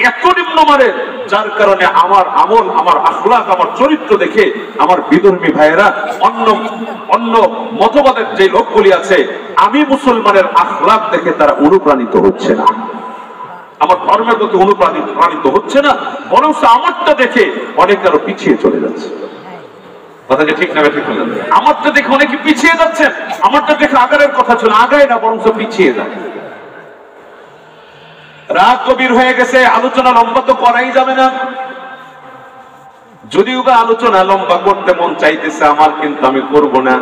এত নিম্নমানের, যার কারণে আমার আমল, আমার আখলাক, আমার চরিত্র দেখে আমার বিধর্মী ভাইয়েরা, অন্য মতবাদের যে লোকগুলি আছে, আমি মুসলমানের আখলাক দেখে তারা অনুপ্রাণিত হচ্ছে না, আমার ধর্মের প্রতি অনুপ্রাণিত হচ্ছে না, বরং আমারটা দেখে অনেকে আরো পিছিয়ে চলে যাচ্ছে। কথাটা ঠিক না ঠিক না? আমারটা দেখে অনেকে পিছিয়ে যাচ্ছে, আমারটা দেখে আগারের কথা ছিল, আগায় না বরং পিছিয়ে যায়। রাত গভীর হয়ে গেছে, আলোচনা লম্বা তো করাই যাবে না, যদিও বা আলোচনা লম্বা করতে মন চাইতেছে আমার, কিন্তু আমি করব না।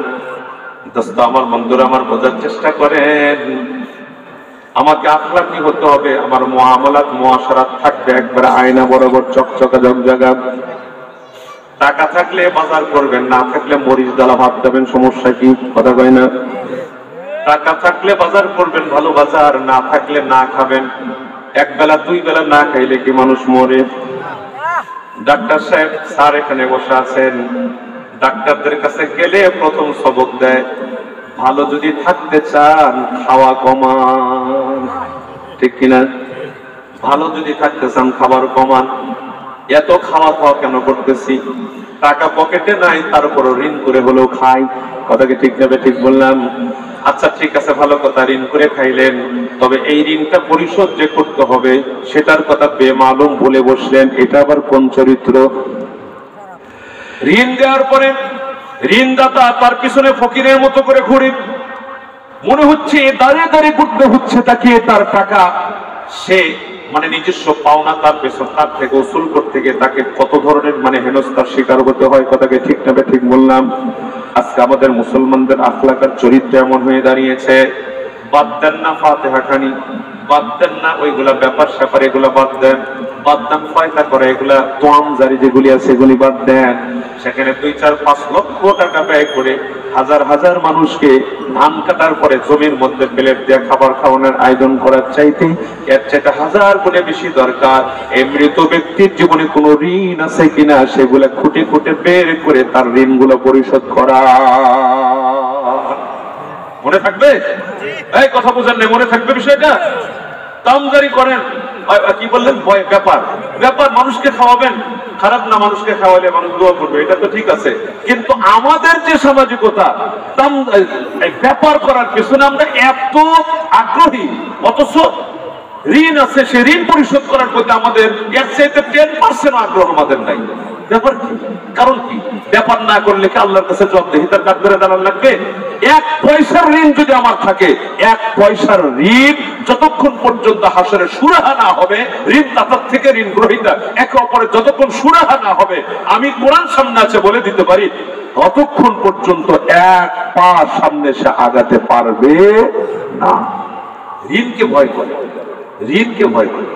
দোস্ত আমার, বন্ধুরা আমার, বোঝার চেষ্টা করেন, আমাকে আখলাকি হতে হবে, আমার মুআমালাত মুআশারাত থাকবে একবার আয়না বরাবর চকচকা ঝকঝকা। টাকা থাকলে বাজার করবেন, না থাকলে মরিচ ডালা ভাত দেবেন, সমস্যা কি? কথা কয় না? টাকা থাকলে বাজার করবেন, ভালো বাজার, না থাকলে না খাবেন। এক বেলা 2 বেলা না খাইলে কি মানুষ মরে? ডাক্তার সাহেব স্যার এখানে বসে আছেন, ডাক্তারদের কাছে গেলে প্রথম সবক দেয়, ভালো যদি থাকতে চান খাওয়া কমান, ঠিক কিনা? ভালো যদি থাকতে চান খাবার কমান। এত খাওয়া খাওয়া কেন করতেছি? টাকা পকেটে নাই, তারপরও ঋণ করে হলেও খাই। কথা কি ঠিক যাবে? ঠিক বললাম? আচ্ছা ঠিক আছে, ভালো কথা, ঋণ করে খাইলেন, তবে এই ঋণটা পরিশোধ যে করতে হবে সেটার কথা বেমালুম বলে বসলেন, এটা আবার কোন চরিত্র? ঋণ দেওয়ার পরে ঋণদাতা তার পিছনে ফকিরের মতো করে ঘুরে, মনে হচ্ছে দাঁড়িয়ে দাঁড়িয়ে ঘুরতে হচ্ছে তাকে তার টাকা, সে মানে নিজস্ব পাওনা তার পেছন, তার থেকে উসুল করতে গিয়ে তাকে কত ধরনের মানে হেনস্থার শিকার হতে হয়। কথাকে ঠিক না ঠিক বললাম? আজকে আমাদের মুসলমানদের আখলাক আর চরিত্র এমন হয়ে দাঁড়িয়েছে, বাদ দেন না ফাতিহা খানি, বাদ দেন না ওইগুলা ব্যাপার স্যাপার, এগুলা বাদ দেন, বাদ দেন ফায়দা করে, এগুলা তোয়াম জারি যেগুলি আছে এগুলি বাদ দেন। সেখানে 2-4-5 লক্ষ টাকা ব্যয় করে হাজার হাজার মানুষকে ধান কাটার পরে জমির মধ্যে প্লেট দিয়ে খাবার খাওয়ানোর আয়োজন করার চাইতে এর চাইতে হাজার গুণে বেশি দরকার এই মৃত ব্যক্তির জীবনে কোনো ঋণ আছে কিনা সেগুলা খুঁটে খুঁটে বের করে তার ঋণগুলো পরিশোধ করা। মনে থাকবে? এই কথা বুঝেন না, মনে থাকবে বিষয়টা? দামদারি করেন, কি বললেন, ব্যাপার ব্যাপার মানুষকে খাওয়াবেন, খারাপ না, মানুষকে খাওয়ালে মানুষ দোয়া করবে, এটা তো ঠিক আছে। কিন্তু আমাদের যে সামাজিকতা, ব্যাপার করার পেছনে আমরা এত আগ্রহী, অথচ ঋণ আছে, সে ঋণ পরিশোধ করার প্রতি আমাদের এর চাইতে 10% আগ্রহ আমাদের নাই। ব্যাপার কি? কারণ কি? ব্যাপার না করলে কি আল্লাহর কাছে জবাবদিহিতার কাজ করে দাঁড়ান লাগবে? 1 পয়সার ঋণ যদি আমার থাকে, 1 পয়সার ঋণ যতক্ষণ পর্যন্ত হাসরের সুরাহা না হবে, ঋণ দাতার থেকে ঋণ গ্রহীতা একে অপরের যতক্ষণ সুরাহা না হবে, আমি কোরআন সামনে আছে বলে দিতে পারি, ততক্ষণ পর্যন্ত 1 পা সামনে সে আগাতে পারবে না। ঋণকে ভয় করে, ঋণকে ভয় করে।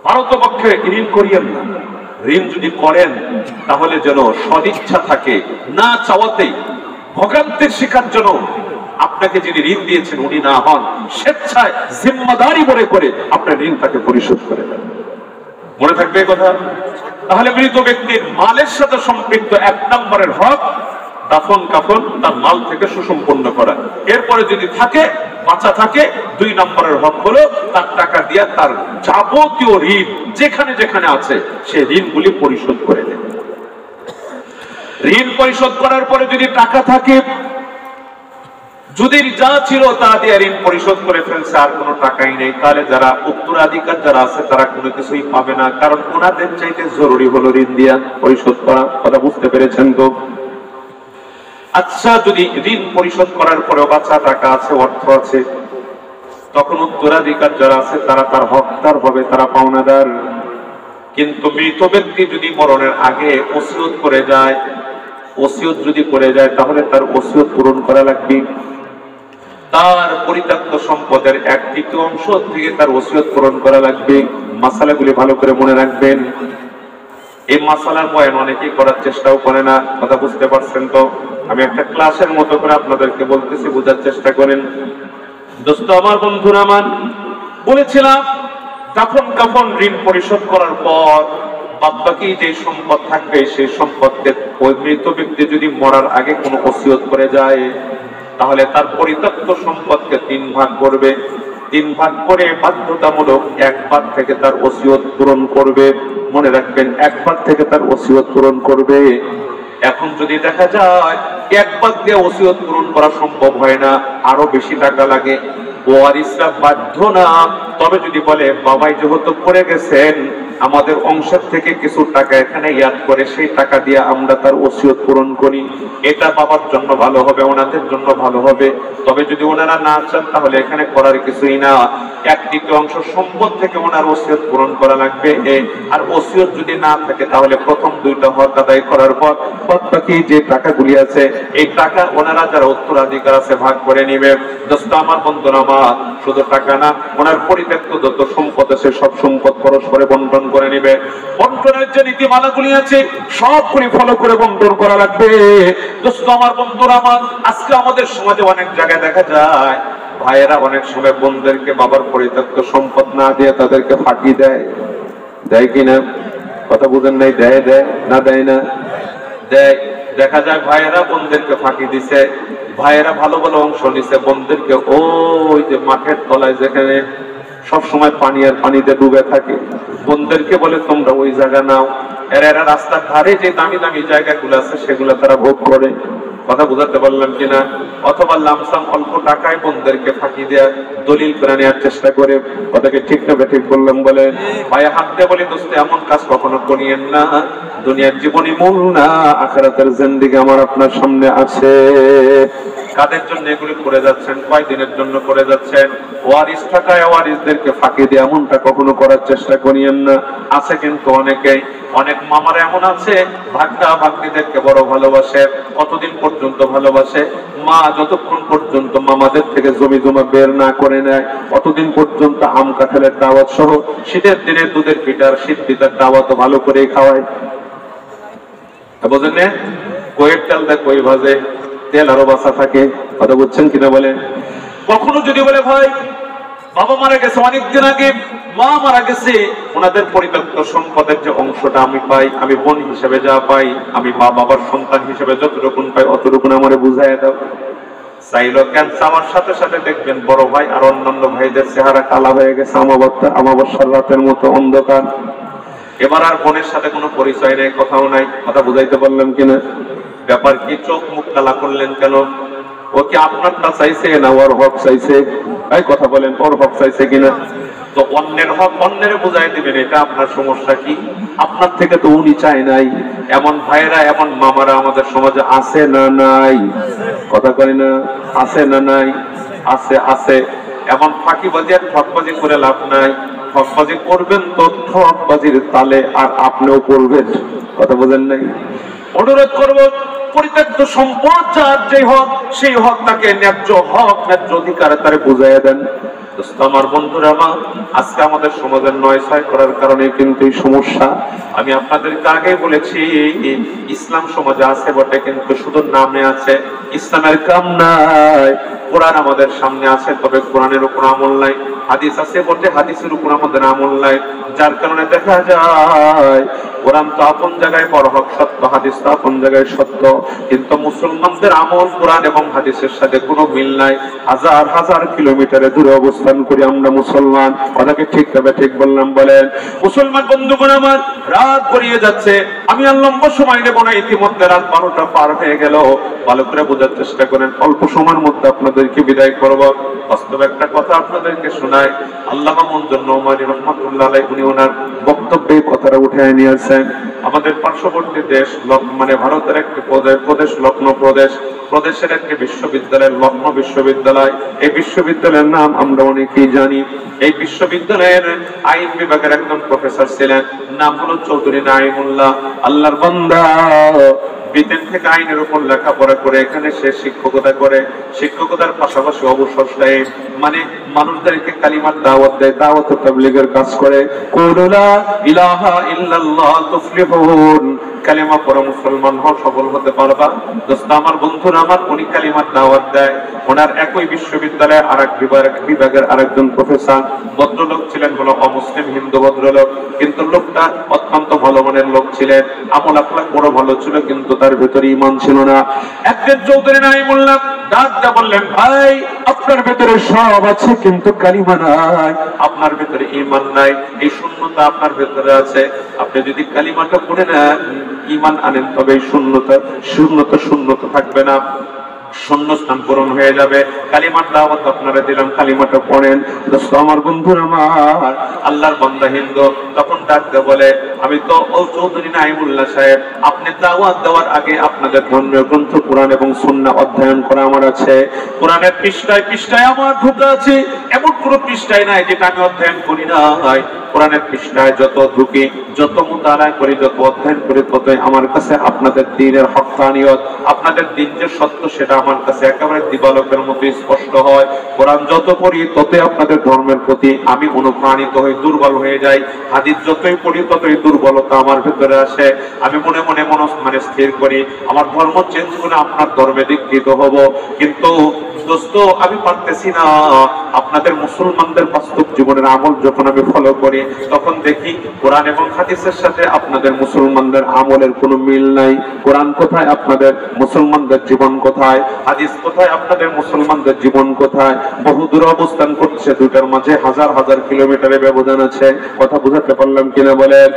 ভারতপক্ষে ঋণ করিয়েন না। ঋণ যদি করেন তাহলে যেন সদিচ্ছা থাকে, না চাওয়াতেই ভোগান্তির শিকার যেন আপনাকে যিনি ঋণ দিয়েছেন উনি না হন, স্বেচ্ছায় জিম্মাদারি মনে করে আপনার ঋণ তাকে পরিশোধ করে দেন। মনে থাকবে এই কথা? তাহলে মৃত ব্যক্তির মালের সাথে সম্পৃক্ত 1 নম্বরের হক দাফন কাফন, তার মাল থেকে সুসম্পন্ন করা। এরপরে যদি থাকে, বাঁচা থাকে, 2 নম্বরের হক হলো তার টাকা দিয়ে তার যাবতীয় ঋণ যেখানে যেখানে আছে সে ঋণগুলি পরিশোধ করে দেয়। ঋণ পরিশোধ করার পরে যদি টাকা থাকে, যদি যা ছিল তা দিয়ে ঋণ পরিশোধ করে ফেলছে, আর কোনো টাকাই নেই, তাহলে যারা উত্তরাধিকার যারা আছে তারা কোনো কিছুই পাবে না, কারণ ওনাদের চাইতে জরুরি হলো ঋণ দিয়া পরিশোধ করা। কথা বুঝতে পেরেছেন তো? আচ্ছা, যদি ঋণ পরিশোধ করার পরেও বাঁচা টাকা আছে, অর্থ আছে, তখন উত্তরাধিকার যারা আছে তারা তার হকদার হবে, তারা পাওনাদার। কিন্তু মৃত ব্যক্তি যদি মরণের আগে ওসিয়ত করে যায়, ওসিয়ত যদি করে যায় তাহলে তার ওসিয়ত পূরণ করা লাগবে। তার পরিত্যক্ত সম্পদের 1/3 অংশ থেকে তার ওসিয়ত পূরণ করা লাগবে। মাসালাগুলি ভালো করে মনে রাখবেন। এই মাসালার বয়ান অনেকেই করার চেষ্টাও করে না। কথা বুঝতে পারছেন তো? আমি একটা ক্লাসের মতো করে আপনাদেরকে বলতেছি, বোঝার চেষ্টা করেন। দোস্ত আমার, বন্ধুরা আমার, বলেছিলাম দাফন কাফন ঋণ পরিশোধ করার পর বাদবাকি যে সম্পদ থাকবে সেই সম্পদকে ওই মৃত ব্যক্তি যদি মরার আগে কোনো ওসিয়ত করে যায় তাহলে তার পরিত্যক্ত সম্পদকে 3 ভাগ করবে। 3 ভাগ করে বাধ্যতামূলক 1 ভাগ থেকে তার ওসিয়ত পূরণ করবে। মনে রাখবেন, 1 ভাগ থেকে তার ওসিয়ত পূরণ করবে। এখন যদি দেখা যায় 1 ভাগ দিয়ে ওসিয়ত পূরণ করা সম্ভব হয় না, আরো বেশি টাকা লাগে, ওয়ারিসরা বাধ্য না। তবে যদি বলে বাবাই যেহেতু করে গেছেন, আমাদের অংশের থেকে কিছু টাকা এখানে ইয়াদ করে সেই টাকা দিয়ে আমরা তার ওসিয়ত পূরণ করি, এটা বাবার জন্য ভালো হবে, ওনাদের জন্য ভালো হবে। তবে যদি ওনারা না চান তাহলে এখানে করার কিছুই না। 1/3 অংশ সম্পদ থেকে ওনার ওসিয়ত পূরণ করা লাগবে। আর ওসিয়ত যদি না থাকে তাহলে প্রথম 2টা হক আদায় করার পর বাকি যে টাকাগুলি আছে এই টাকা ওনারা যারা উত্তরাধিকার আছে ভাগ করে নিবে। দোস্ত আমার, বন্ধুরা আমার, শুধু টাকা না, ওনার পরিত্যক্ত যত সম্পদ আছে সব সম্পদ পরস্পরে বন্টন করে নিবে। বন্টনের যে নীতিমালাগুলি আছে সবগুলি ফলো করে বন্টন করা লাগবে। দোস্ত আমার, বন্ধুরা আমার, আজকে আমাদের সমাজে অনেক জায়গায় দেখা যায় ভাইয়েরা অনেক সময় বোনদেরকে বাবার পরিত্যক্ত সম্পদ না দিয়ে তাদেরকে ফাঁকি দেয়। দেয় কিনা? কথা বুঝেন নাই? দেয় না? দেয় না? দেয়। দেখা যায় ভাইয়েরা বোনদেরকে ফাঁকি দিছে, ভাইয়েরা ভালো ভালো অংশ নিছে, বোনদেরকে ওই যে মাঠের তলায় যেখানে সব সময় পানি আর পানিতে ডুবে থাকে, বোনদেরকে বলে তোমরা ওই জায়গা নাও। এরা রাস্তার ধারে যে দামি দামি জায়গাগুলো আছে সেগুলো তারা ভোগ করে। কথা বুঝাতে পারলাম কিনা? অথবা লামসাম অল্প টাকায় বোনদেরকে ফাঁকি দেয়া, দলিল করে নেওয়ার চেষ্টা করে। কথাকে ঠিক না ঠিক বললাম? বলে পায়ে হাত দিয়ে বলি, দোস্ত এমন কাজ কখনো করিয়েন না। দুনিয়ার জীবনই মূল না, আখিরাতের জিন্দেগি আমার আপনার সামনে আছে। কাদের জন্য এগুলি করে যাচ্ছেন? কয়দিনের জন্য করে যাচ্ছেন? ওয়ারিস টাকায় ওয়ারিসদেরকে ফাঁকি দিয়ে এমনটা কখনো করার চেষ্টা করিয়েন না। আছে কিন্তু অনেকেই, অনেক মামারা এমন আছে ভাগ্না ভাগ্নিদেরকে বড় ভালোবাসে। কতদিন পর্যন্ত ভালোবাসে? মা যতক্ষণ পর্যন্ত মামাদের থেকে জমি জমা বের না করে নেয় ততদিন পর্যন্ত আম কাঁঠালের দাওয়াত সহ শীতের দিনে দুধের পিঠার শীত পিঠার দাওয়াত ভালো করে খাওয়ায়। বোঝেন না? কইয়ের চাল দা কই ভাজে, তেল আরো বাঁচা থাকে। কথা বুঝছেন কিনা বলেন? কখনো যদি বলে ভাই বাবা মারা গেছে অনেকদিন আগে, মা মারা গেছে, ওনাদের পরিত্যক্ত সম্পদের যে অংশটা আমি পাই, আমি বোন হিসেবে যা পাই, আমি মা বাবার সন্তান হিসেবে যতটুকু পাই অতটুকু আমারে বুঝাইয়া দাও। চাইলো ক্যান্সার আমার সাথে সাথে দেখবেন বড় ভাই আর অন্যান্য ভাইদের চেহারা কালা হয়ে গেছে, আমাবস্যার রাতের মতো অন্ধকার। এবার আর বোনের সাথে কোনো পরিচয় নেই, কথাও নাই। কথা বুঝাইতে পারলাম কিনা? ব্যাপার কি? চোখ মুখ কালা করলেন কেন? ও কি আপনারটা চাইছে না ওর হক চাইছে? এই কথা বলেন, ওর হক চাইছে কিনা? তো অন্যের হক অন্যের বুঝাই দিবেন, এটা আপনার সমস্যা কি? আপনার থেকে তো উনি চায় নাই। এমন ভাইরা এমন মামারা আমাদের সমাজে আছে না নাই? কথা কয় না? আছে না নাই? আছে, আছে। এমন ফাঁকিবাজি আর ঠকবাজি করে লাভ নাই। ঠকবাজি করবেন তো ঠকবাজির তালে আর আপনিও করবেন। কথা বোঝেন নাই? অনুরোধ করব, পরিত্যক্ত সম্পদ যার যে হক, সেই হক তাকে ন্যায্য হক, ন্যায্য অধিকারে তারে বুঝাইয়া দেন। আমার বন্ধুরা, আমার আজকে আমাদের সমাজের নয় ছয় করার কারণে কিন্তু এই সমস্যা। আমি আপনাদেরকে আগে বলেছি, ইসলাম সমাজে আছে বটে, কিন্তু শুধু নামে আছে, ইসলামের কাম নাই। কোরআন আমাদের সামনে আছে, তবে কোরআনের উপর আমল নাই। হাদিস আছে বটে, হাদিসের উপর আমাদের আমল নাই। যার কারণে দেখা যায় কোরআন তো আপন জায়গায় বড় হক সত্য, হাদিস তো আপন জায়গায় সত্য, কিন্তু মুসলমানদের আমল কোরআন এবং হাদিসের সাথে কোনো মিল নাই। হাজার হাজার কিলোমিটারে দূরে অবস্থান করি আমরা মুসলমান। কথাকে ঠিক তবে ঠিক বললাম বলেন? মুসলমান বন্ধুগণ আমার, রাত গড়িয়ে যাচ্ছে, আমি আর লম্বা সময় নেব না, ইতিমধ্যে রাত 12টা পার হয়ে গেল। ভালো করে বোঝার চেষ্টা করেন, অল্প সময়ের মধ্যে আপনাদেরকে বিদায় করব। বাস্তব একটা কথা আপনাদেরকে শোনায়। আল্লামা মনজুর নোমানী রহমাতুল্লাহ আলাইহি উনি ওনার বক্তব্যে কথাটা উঠে নিয়েছেন। আমাদের পার্শ্ববর্তী দেশ মানে ভারতের একটি প্রদেশ লখনৌ প্রদেশের একটি বিশ্ববিদ্যালয়, লখনৌ বিশ্ববিদ্যালয়। এই বিশ্ববিদ্যালয়ের নাম আমরা অনেকেই জানি। এই বিশ্ববিদ্যালয়ের আইন বিভাগের একজন প্রফেসর ছিলেন, নাম হলো চৌধুরী নাঈমুল্লাহ। আল্লাহর বান্দা ব্রিটেন থেকে আইনের উপর লেখাপড়া করে এখানে সে শিক্ষকতা করে। শিক্ষকতার পাশাপাশি অবসর নেয়, মানে মানুষদেরকে কালিমার দাওয়াত দেয়, দাওয়াত ও তাবলীগের কাজ করে। কুলু লা ইলাহা ইল্লাল্লাহ তুফলিহুন, কালিমা পড়ে মুসলমান হও, সফল হতে পারবা। দোস্ত আমার, বন্ধুরা আমার, উনি কালিমার দাওয়াত দেয়। ওনার একই বিশ্ববিদ্যালয়ে আরেক বিভাগের আরেকজন প্রফেসর ভদ্রলোক ছিলেন, হলো অমুসলিম হিন্দু ভদ্রলোক, কিন্তু লোকটা অত্যন্ত ভালো মানের লোক ছিলেন, আমল আখলাক বড় ভালো ছিল, কিন্তু তার ভেতরে ঈমান ছিল না। একদিন চৌধুরী নাঈমুল্লাহ ডাক দিয়ে বললেন, ভাই আপনার ভেতরে সব আছে কিন্তু কালিমা নাই, আপনার ভেতরে ঈমান নাই, এই শূন্যতা আপনার ভেতরে আছে। আপনি যদি কালিমাটা পড়ে নেন, ঈমান আনেন, তবে এই শূন্যতা থাকবে না, শূন্যস্থান পূরণ হয়ে যাবে। কালিমার দাওয়াত আপনারা দিলাম, কালিমাটা পড়েন। দোস্ত আমার, বন্ধুরা আমার, আল্লাহর বান্দা হিন্দু তখন ডাকতে বলে, আমি তো ও চৌধুরী নাঈমুল্লাহ সাহেব, আপনি দাওয়াত দেওয়ার আগে আপনাদের ধর্মীয় গ্রন্থ কোরআন এবং সুন্নাহ অধ্যয়ন করা আমার আছে। কোরআনের পৃষ্ঠায় পৃষ্ঠায় আমার ঢুকে আছে, এমন কোনো পৃষ্ঠায় নাই যেটা আমি অধ্যয়ন করি না। কোরআনের পৃষ্ঠায় যত ঢুকি, যত মুতালা করি, যত অধ্যয়ন করি, ততই আমার কাছে আপনাদের দ্বীনের হক্কানিয়ত, আপনাদের দ্বীন যে সত্য, সেটা আমার কাছে একেবারে দিবালোকের মতো স্পষ্ট হয়। কোরআন যত পড়ি ততই আপনাদের ধর্মের প্রতি আমি অনুপ্রাণিত হই, দুর্বল হয়ে যাই। হাদিস যতই পড়ি ততই দুর্বলতা আমার ভেতরে আসে। আমি মনে মনে স্থির করি আমার ধর্ম চেঞ্জ করে আপনার ধর্মে দীক্ষিত হব, কিন্তু দোস্ত আমি পারতেছি না। আপনাদের মুসলমানদের বাস্তব জীবনের আমল যখন আমি ফলো করি, তখন দেখি কোরআন এবং হাদিসের সাথে আপনাদের মুসলমানদের আমলের কোনো মিল নাই। কোরআন কোথায়, আপনাদের মুসলমানদের জীবন কোথায়? হাদিস কোথায়, আপনাদের মুসলমানদের জীবন কোথায়? বহু দূরে অবস্থান করছে, দুটার মাঝে হাজার হাজার কিলোমিটারের ব্যবধান আছে। কথা বুঝাতে পারলাম কিনা বলেন?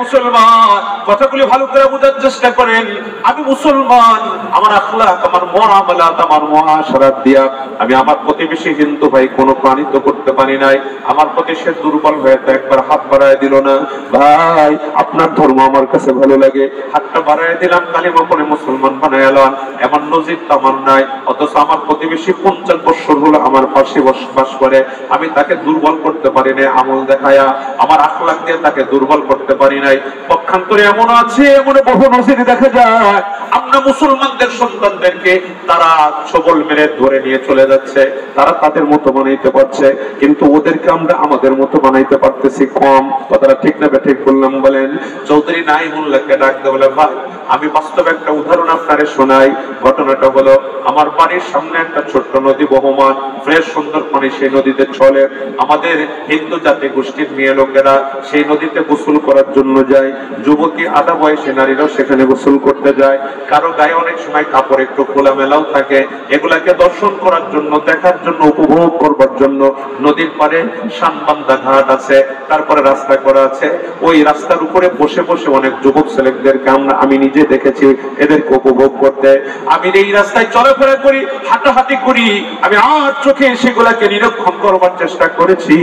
মুসলমান, কথাগুলি ভালো করে বোঝার চেষ্টা করেন। আমি মুসলমান, আমার আখলাক, আমার মুআমালাত, আমার মুআশারাত দিয়া আমি আমার প্রতিবেশী হিন্দু ভাই কোনো প্রাণিত করতে পারি নাই। আমার প্রতি সে দুর্বল হয়ে তো একবার হাত বাড়ায় দিল না। ভাই আপনার ধর্ম আমার কাছে ভালো লাগে, হাতটা বাড়ায় দিলাম, কালিমা পড়ে মুসলমান বানায় এলাম, এমন নজির তো আমার নাই। অথচ আমার প্রতিবেশী 50 বছর হলো আমার পাশে বসবাস করে, আমি তাকে দুর্বল করতে পারি নাই আমল দেখায়া, আমার আখলাক দিয়ে তাকে দুর্বল করতে পারি নাই। পক্ষান্তরে এমন আছে, এমন বহু নজির দেখা যায়। আপনা মুসলমানদের সন্তানদেরকে তারা ছবল মেরে ধরে নিয়ে চলে যাচ্ছে, তারা তাদের মতো বানাইতে পারছে, কিন্তু ওদেরকে আমরা আমাদের মতো বানাইতে পারতেছি কম। কথাটা ঠিক না ঠিক বললাম বলেন? চৌধুরী নাইমুল্লাহকে ডাকতে বলে, ভাই আমি বাস্তব একটা উদাহরণ আপনারে শোনাই। ঘটনাটা হলো, আমার বাড়ির সামনে একটা ছোট্ট নদী বহমান, ফ্রেশ সুন্দর পানি সেই নদীতে চলে। আমাদের হিন্দু জাতি গোষ্ঠীর মেয়ে লোকেরা সেই নদীতে গোসল করার জন্য যায়, যুবতী আধা বয়সী নারীরাও সেখানে গোসল করতে যায়। কারো গায়ে অনেক সময় কাপড় একটু খোলামেলাও থাকে, এগুলাকে দর্শন করার জন্য, দেখার জন্য, উপভোগ করবার জন্য নদীর পারে শানবান্ধা ঘাট আছে, তারপরে রাস্তা করা আছে। ওই রাস্তার উপরে বসে বসে অনেক যুবক ছেলেদেরকে আমি নিজে দেখেছি এদেরকে উপভোগ করতে। আমি এই রাস্তায় চলাফেরা করি, হাঁটাহাঁটি করি, আমি আর চোখে সেগুলাকে নিরীক্ষণ করবার চেষ্টা করেছি।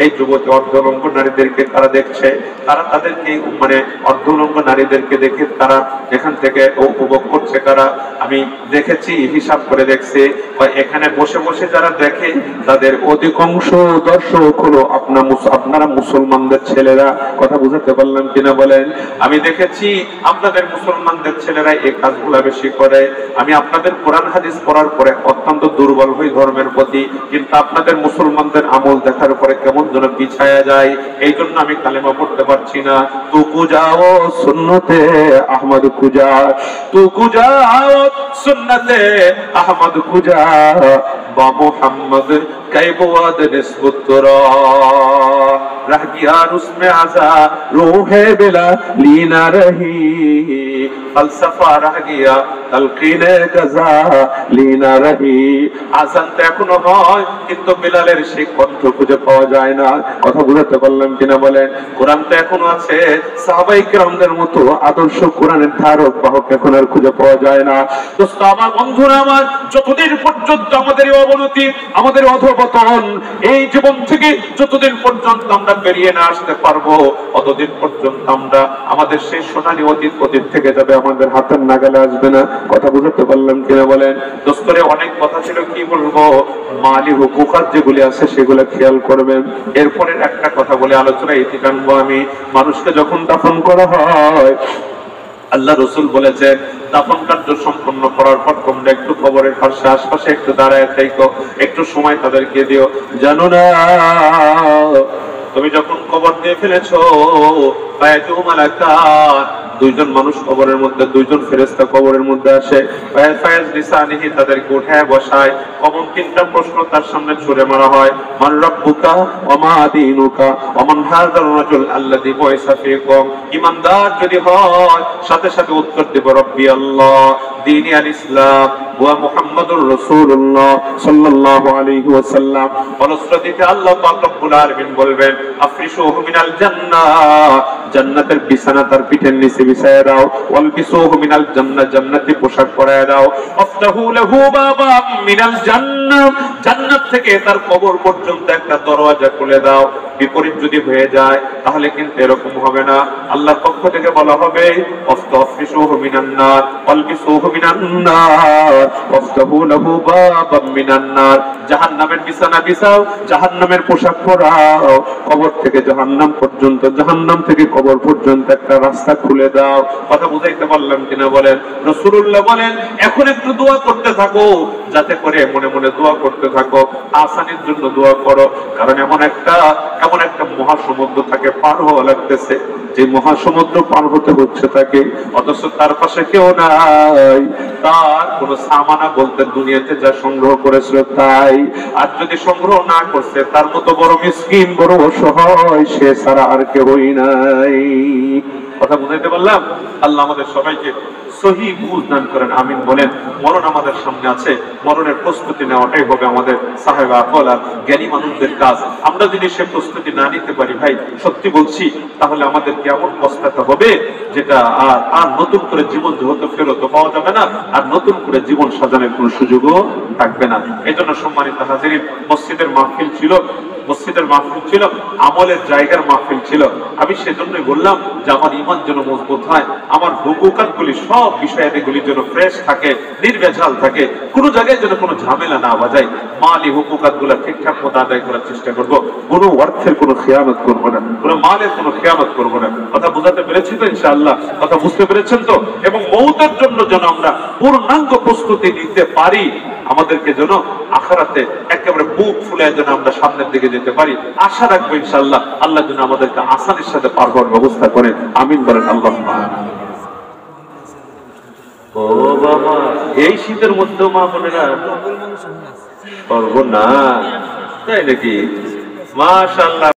এই যুবতী অর্ধলঙ্গ নারীদেরকে তারা দেখছে, তারা তাদেরকে মানে অর্ধলঙ্গ নারীদেরকে দেখে তারা এখান থেকে উপভোগ করছে কারা। আমি দেখেছি, হিসাব করে দেখছি, এখানে বসে বসে যারা দেখে তাদের অধিকাংশ দর্শক হলো আপনারা মুসলমানদের ছেলেরা। কথা বুঝাতে পারলাম কিনা বলেন? আমি দেখেছি আপনাদের মুসলমানদের ছেলেরা এই কাজগুলা বেশি করে। আমি আপনাদের কোরআন হাদিস পড়ার পরে অত্যন্ত দুর্বল হই ধর্মের প্রতি, কিন্তু আপনাদের মুসলমানদের আমল দেখার পরে কেমন যেন পিছায়া যায়। এই জন্য আমি কালেমা পড়তে পারছি না। তু কুজাও সুন্নতে আহমদ কুজা, তু কুজাও সুন্নতে আহমদ কুজা, বা মুহাম্মদ कैबुआद निस्बुत्तरा रह गया उसमें आजा रूहे बिला लीना रही फलसफा रह गया तलकीने कजा लीना रही। আজান তো এখনো হয়, কিন্তু বিলালের সেই কণ্ঠ খুঁজে পাওয়া যায় না। কথা বুঝাতে পারলাম কিনা বলেন? কোরআন তো এখনো আছে, সাহাবায়ে কেরামদের মতো আদর্শ কোরআনের ধারক বাহক এখন আর খুঁজে পাওয়া যায় না। দোস্ত আমার, বন্ধুরা আমার, যতদিন পর্যন্ত আমাদের অবনতি, আমাদের অধঃপতন এই জীবন থেকে যতদিন পর্যন্ত আমরা বেরিয়ে না আসতে পারবো, ততদিন পর্যন্ত আমরা আমাদের সেই সোনালী অতীত থেকে যাবে, আমাদের হাতের নাগালে আসবে না। কথা বুঝতে পারলাম কিনা বলেন? দোস্তরে অনেক কথা ছিল, কি বলবো, মালি হুকুকাত যেগুলি আছে সেগুলো খেয়াল করবেন। এরপরে একটা কথা বলে আলোচনা ইতি টানবো আমি। মানুষকে যখন দাফন করা হয়, আল্লাহ রসুল বলেছেন, দাফন কার্য সম্পন্ন করার পর তোমরা একটু কবরের পাশে আশপাশে একটু দাঁড়ায় থাকো, একটু সময় তাদেরকে দিও। জানো না, তুমি যখন কবর দিয়ে ফেলেছো, দুইজন মানুষ কবরের মধ্যে, দুইজন ফেরেশতা কবরের মধ্যে আসে, তাদেরকে উঠায় বসায়, কমন তিনটা প্রশ্ন তার সামনে ছুড়ে মারা হয়। মান রাব্বুকা ওয়া মা দীনুকা ওয়া মান হাযার রাজুল আল্লাযী বুইসা ফীকুম। ঈমানদার যদি হয়, সাথে সাথে উত্তর দেব রব্বি আল্লাহ, দীনি আল ইসলাম ওয়া মুহাম্মাদুর রাসূলুল্লাহ সাল্লাল্লাহু আলাইহি ওয়াসাল্লাম। ফলশ্রুতিতে আল্লাহ পাক রব্বুল আলামিন বলবেন, আফরিশুহু মিনাল জান্নাহ, জান্নাতের বিছানা তার পিঠের নিচে বিছায়া দাও। ওয়ালবিসুহু মিনাল জান্নাহ, জান্নাতি পোশাক পরায়া দাও। আফতাহু লাহু বাবাম মিনাল জান্নাহ, জান্নাত থেকে তার কবর পর্যন্ত একটা দরওয়াজা খুলে দাও। বিপরীত যদি হয়ে যায় তাহলে কিন্তু এরকম হবে না। আল্লাহর পক্ষ থেকে বলা হবে, আফতাহু মিনান নার ওয়ালবিসুহু মিনান নার ওয়াফতাহু লাহু বাবাম মিনান নার, জাহান্নামের বিছানা বিছাও, জাহান্নামের পোশাক পরাও, কবর থেকে জাহান্নাম পর্যন্ত, জাহান্নাম থেকে কবর পর্যন্ত একটা রাস্তা খুলে দাও। কথা বুঝাইতে পারলাম কিনা বলেন? রাসূলুল্লাহ বলেন, এখন একটু দোয়া করতে থাকো, যাতে করে মনে মনে দোয়া করতে থাকো, আসানির জন্য দোয়া করো। কারণ এমন একটা মহাসমুদ্র তাকে পার হওয়া লাগতেছে, যে মহাসমুদ্র পার হতে হচ্ছে তাকে, অথচ তার পাশে কেউ নাই, তার কোন সামানা বলতে দুনিয়াতে যা সংগ্রহ করেছিল তাই, আর যদি সংগ্রহ না করছে, তার মতো বড় মিসকিন, বড় অসহায় সে ছাড়া আর কেউই নাই। কথা বুঝাইতে পারলাম? আল্লাহ আমাদের সবাইকে সহি বুঝ দান করেন, আমিন বলেন। মরণ আমাদের সামনে আছে, মরণের প্রস্তুতি নেওয়াটাই হবে আমাদের সাহেবা আকল আর জ্ঞানী মানুষদের কাজ। আমরা যদি সে প্রস্তুতি না নিতে পারি, ভাই সত্যি বলছি, তাহলে আমাদের কেমন পস্তাতে হবে, যেটা আর নতুন করে জীবন যেহেতু ফেরত পাওয়া যাবে না, আর নতুন করে জীবন সাজানোর কোনো সুযোগও থাকবে না। এই জন্য সম্মানিত হাজিরিন, মসজিদের মাহফিল ছিল, আমলের জায়গার মাহফিল ছিল। আমি সেজন্যই বললাম যে আমার ঈমান যেন মজবুত হয়, আমার হুকুকাতগুলি, সব বিষয়াদিগুলি যেন ফ্রেশ থাকে, নির্ভেজাল থাকে, কোনো জায়গায় যেন কোনো ঝামেলা না বাজায়। মালি হুকুকাতগুলো ঠিকঠাক মতো আদায় করার চেষ্টা করব, কোনো অর্থের কোনো খেয়ানত করব না, কোনো মালের কোনো খেয়ানত করব না। কথা বুঝাতে পেরেছি তো ইনশাআল্লাহ? কথা বুঝতে পেরেছেন তো? এবং মৌতের জন্য যেন আমরা পূর্ণাঙ্গ প্রস্তুতি নিতে পারি, আমাদেরকে যেন আখিরাতে একেবারে বুক ফুলে যেন আমরা সামনের দিকে যেতে পারি। আশা রাখবো ইনশাআল্লাহ আল্লাহ যেন আমাদেরকে আসানির সাথে পার হওয়ার ব্যবস্থা করেন। আমিন বলেন আল্লাহুম্মা আমিন। ও বাবা, এই শীতের মধ্যেও মা বোনেরা করবো না, তাই নাকি? মাশাআল্লাহ।